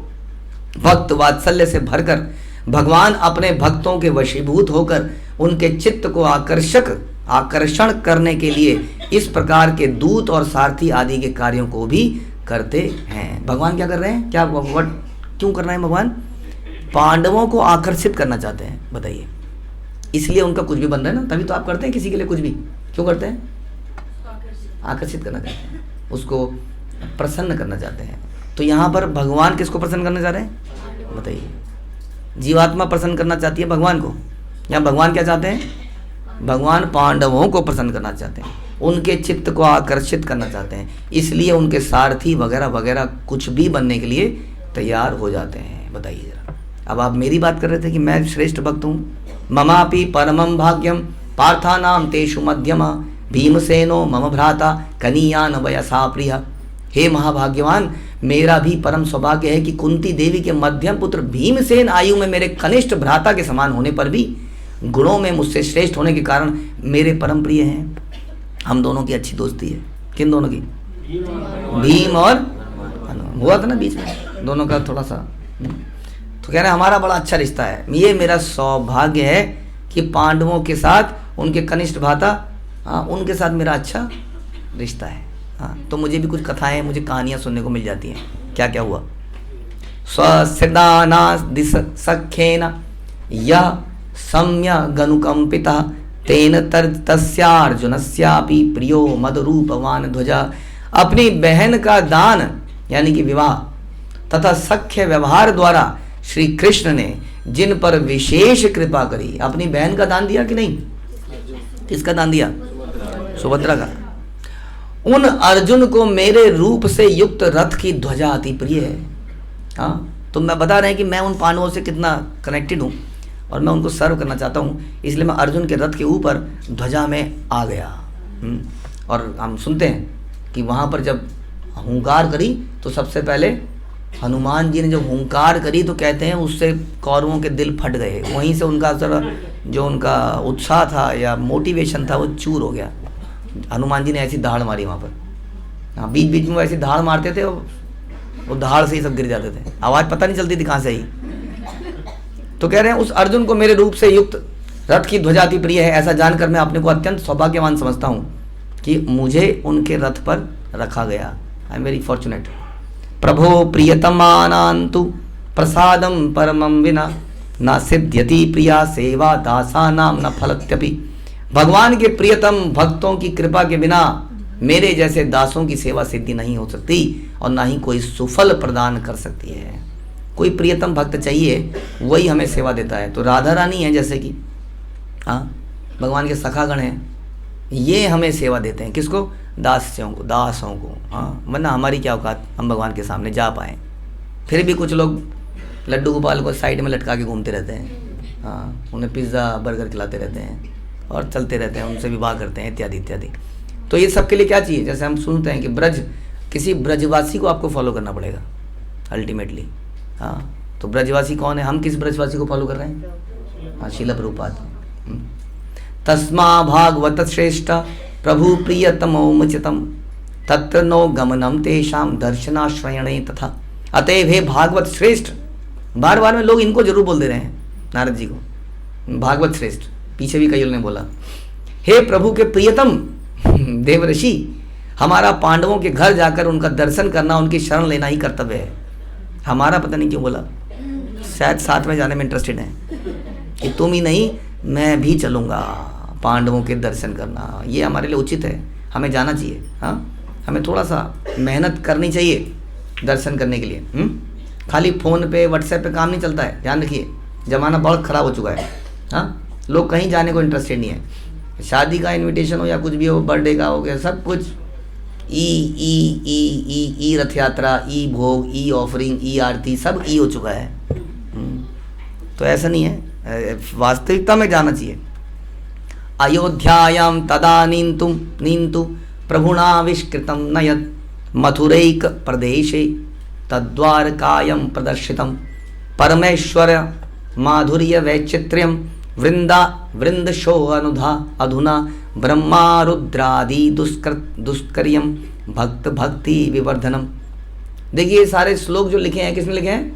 भक्त वात्सल्य से भरकर भगवान अपने भक्तों के वशीभूत होकर उनके चित्त को आकर्षण करने के लिए इस प्रकार के दूत और सारथी आदि के कार्यों को भी करते हैं। भगवान क्या कर रहे हैं? क्या क्यों कर रहे हैं भगवान? पांडवों को आकर्षित करना चाहते हैं। बताइए, इसलिए उनका कुछ भी बन रहा है ना, तभी तो आप करते हैं किसी के लिए कुछ भी। क्यों करते हैं? आकर्षित करना चाहते हैं, उसको प्रसन्न करना चाहते हैं। तो यहाँ पर भगवान किसको प्रसन्न करना चाह रहे हैं? बताइए। जीवात्मा प्रसन्न करना चाहती है भगवान को, या भगवान क्या चाहते हैं? भगवान पांडवों को प्रसन्न करना चाहते हैं, उनके चित्त को आकर्षित करना चाहते हैं, इसलिए उनके सारथी वगैरह वगैरह कुछ भी बनने के लिए तैयार हो जाते हैं। बताइए जरा। अब आप मेरी बात कर रहे थे कि मैं श्रेष्ठ भक्त हूँ। ममापि परमं भाग्यम पार्थानाम तेषु मध्यम भीमसेनो मम भ्राता कनीयान वयसा प्रिय। हे महाभाग्यवान, मेरा भी परम सौभाग्य है कि कुंती देवी के मध्यम पुत्र भीमसेन आयु में मेरे कनिष्ठ भ्राता के समान होने पर भी गुणों में मुझसे श्रेष्ठ होने के कारण मेरे परम प्रिय हैं। हम दोनों की अच्छी दोस्ती है। किन दोनों की? भीम और हुआ था ना बीच में दोनों का थोड़ा सा। तो कह रहे हैं हमारा बड़ा अच्छा रिश्ता है। ये मेरा सौभाग्य है कि पांडवों के साथ उनके कनिष्ठ भ्राता, हाँ, उनके साथ मेरा अच्छा रिश्ता है। हाँ, तो मुझे भी कुछ कथाएं, मुझे कहानियां सुनने को मिल जाती हैं। क्या क्या हुआ? स्वसिदाना दिस सख्येन यह सम्य गनुकंपिता तेन तस्यार्जुनस्यापि प्रियो मदरूपवान ध्वजा। अपनी बहन का दान यानी कि विवाह तथा सख्य व्यवहार द्वारा श्री कृष्ण ने जिन पर विशेष कृपा करी। अपनी बहन का दान दिया कि नहीं? किसका दान दिया? सुभद्रा का। उन अर्जुन को मेरे रूप से युक्त रथ की ध्वजा अति प्रिय है। हाँ, तो मैं बता रहे हैं कि मैं उन पांडवों से कितना कनेक्टेड हूँ और मैं उनको सर्व करना चाहता हूँ, इसलिए मैं अर्जुन के रथ के ऊपर ध्वजा में आ गया। और हम सुनते हैं कि वहाँ पर जब हुंकार करी तो सबसे पहले हनुमान जी ने जब हुंकार करी तो कहते हैं उससे कौरवों के दिल फट गए। वहीं से उनका जो उनका उत्साह था या मोटिवेशन था वो चूर हो गया। हनुमान जी ने ऐसी दहाड़ मारी वहाँ पर। हाँ, बीच बीच में ऐसी दहाड़ मारते थे, वो दहाड़ से ही सब गिर जाते थे, आवाज़ पता नहीं चलती थी कहाँ से ही। तो कह रहे हैं उस अर्जुन को मेरे रूप से युक्त रथ की ध्वजा अति प्रिय है। ऐसा जानकर मैं अपने को अत्यंत सौभाग्यवान समझता हूँ कि मुझे उनके रथ पर रखा गया। I am very fortunate. प्रभो प्रियतमानान्तु प्रसादम परमं विना न सिद्ध्यति प्रिया सेवा दासानाम न फलत्यपि। भगवान के प्रियतम भक्तों की कृपा के बिना मेरे जैसे दासों की सेवा सिद्धि नहीं हो सकती और ना ही कोई सुफल प्रदान कर सकती है। कोई प्रियतम भक्त चाहिए, वही हमें सेवा देता है। तो राधा रानी है जैसे कि, हाँ, भगवान के सखागण हैं, ये हमें सेवा देते हैं। किसको? दासों को। हाँ, वरना हमारी क्या औकात हम भगवान के सामने जा पाएँ। फिर भी कुछ लोग लड्डू गोपाल को साइड में लटका के घूमते रहते हैं, हाँ, उन्हें पिज़्ज़ा बर्गर खिलाते रहते हैं और चलते रहते हैं, उनसे विवाह करते हैं इत्यादि इत्यादि। तो ये सब के लिए क्या चाहिए? जैसे हम सुनते हैं कि किसी ब्रजवासी को आपको फॉलो करना पड़ेगा अल्टीमेटली। हाँ, तो ब्रजवासी कौन है? हम किस ब्रजवासी को फॉलो कर रहे हैं? हाँ, शील प्रभुपाद। तस्मा भागवत श्रेष्ठ प्रभु प्रियतमोमुचितम तत्र नो गमनम तेषाम दर्शनाश्रयणे तथा। अतएव हे भागवत श्रेष्ठ, बार बार में लोग इनको जरूर बोल दे रहे हैं नारद जी को, भागवत श्रेष्ठ। पीछे भी कई ने बोला, हे प्रभु के प्रियतम देवऋषि, हमारा पांडवों के घर जाकर उनका दर्शन करना, उनकी शरण लेना ही कर्तव्य है हमारा। पता नहीं क्यों बोला, शायद साथ में जाने में इंटरेस्टेड है कि तुम ही नहीं मैं भी चलूँगा पांडवों के दर्शन करना। ये हमारे लिए उचित है, हमें जाना चाहिए। हाँ, हमें थोड़ा सा मेहनत करनी चाहिए दर्शन करने के लिए। खाली फ़ोन पे व्हाट्सएप पे काम नहीं चलता है, ध्यान रखिए, ज़माना बहुत ख़राब हो चुका है। हाँ, लोग कहीं जाने को इंटरेस्टेड नहीं है। शादी का इनविटेशन हो या कुछ भी हो, बर्थडे का हो गया, सब कुछ ई रथ यात्रा, ई भोग, ई ऑफरिंग, ई आरती, सब ई हो चुका है। तो ऐसा नहीं है, वास्तविकता में जाना चाहिए। अयोध्यायां तदा नीन्तु प्रभुणाविष्कृतं नयत् मथुरैक प्रदेशे तद्वारकायं प्रदर्शितं परमेश्वर माधुर्य वैचित्र्यं वृंदशो अधुना ब्रह्मारुद्रादि दुष्कर्यं भक्ति विवर्धनम। देखिए, सारे श्लोक जो लिखे हैं किसने लिखे हैं?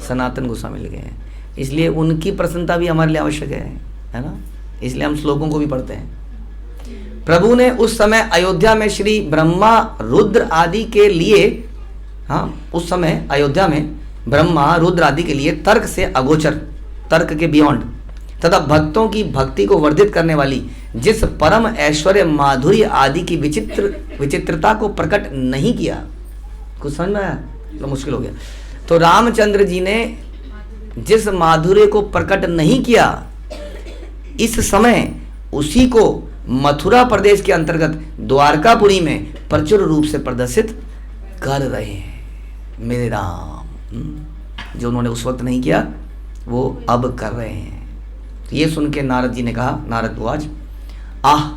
सनातन गोस्वामी लिखे हैं। इसलिए उनकी प्रसन्नता भी हमारे लिए आवश्यक है ना। इसलिए हम श्लोकों को भी पढ़ते हैं। प्रभु ने उस समय अयोध्या में श्री ब्रह्मा रुद्र आदि के लिए, हाँ, उस समय अयोध्या में ब्रह्मा रुद्र आदि के लिए तर्क से अगोचर, तर्क के बियॉन्ड तथा भक्तों की भक्ति को वर्धित करने वाली जिस परम ऐश्वर्य माधुर्य आदि की विचित्रता को प्रकट नहीं किया। कुछ समझ में आया? तो मुश्किल हो गया। तो रामचंद्र जी ने जिस माधुर्य को प्रकट नहीं किया, इस समय उसी को मथुरा प्रदेश के अंतर्गत द्वारकापुरी में प्रचुर रूप से प्रदर्शित कर रहे हैं मेरे राम। जो उन्होंने उस वक्त नहीं किया वो अब कर रहे हैं। तो ये सुन के नारद जी ने कहा, नारद उवाच आह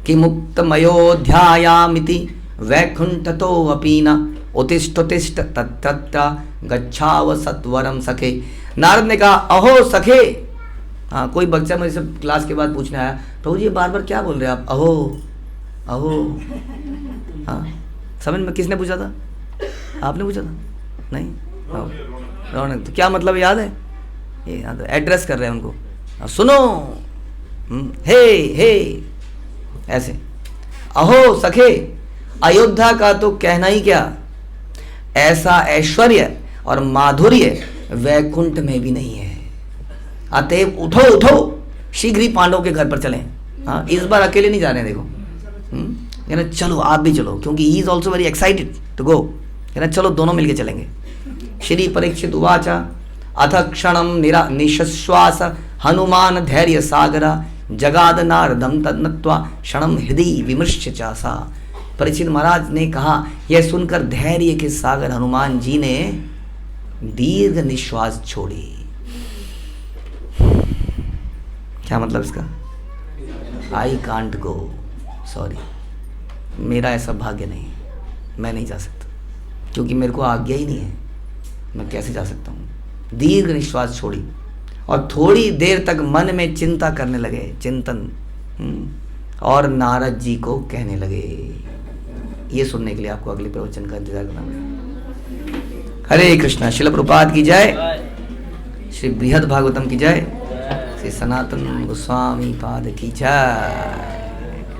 कि मुक्तमयोध्यायामिति वैकुंठतो अपीना उत्तिष्ठ तत्र गच्छाव सत्वरम सखे। नारद ने कहा, अहो सखे। हाँ, कोई बच्चा मुझे सब क्लास के बाद पूछने आया, प्रभु जी बार बार क्या बोल रहे हैं आप, अहो अहो। हाँ, समझ में किसने पूछा था? आपने पूछा था? नहीं, रौनक। तो क्या मतलब याद है? ये याद है, एड्रेस कर रहे हैं उनको, सुनो, हे ऐसे। अहो सखे, अयोध्या का तो कहना ही क्या, ऐसा ऐश्वर्य और माधुर्य वैकुंठ में भी नहीं है। अतएव उठो शीघ्र ही पांडवों के घर पर चलें। हाँ, इस बार अकेले नहीं जा रहे हैं। देखो, चलो आप भी चलो, क्योंकि he is also very excited to go. चलो दोनों मिलके चलेंगे। श्री परीक्षित उवाच अथ क्षणम निश्वास हनुमान धैर्य सागरा जगाद नारदम तन्नत्वा क्षणम हृदय विमृश्य चासा। परीक्षित महाराज ने कहा, यह सुनकर धैर्य के सागर हनुमान जी ने दीर्घ निश्वास छोड़ी। क्या मतलब इसका? आई कांट गो, सॉरी, मेरा ऐसा भाग्य नहीं, मैं नहीं जा सकता, क्योंकि मेरे को आज्ञा ही नहीं है, मैं कैसे जा सकता हूँ। दीर्घ निश्वास छोड़ी और थोड़ी देर तक मन में चिंता करने लगे, चिंतन, और नारद जी को कहने लगे। ये सुनने के लिए आपको अगले प्रवचन का इंतजार करना पड़ेगा। हरे कृष्णा। श्रील प्रभुपाद की जय, श्री बृहद भागवतम की जय, श्री सनातन गोस्वामी पाद की जय।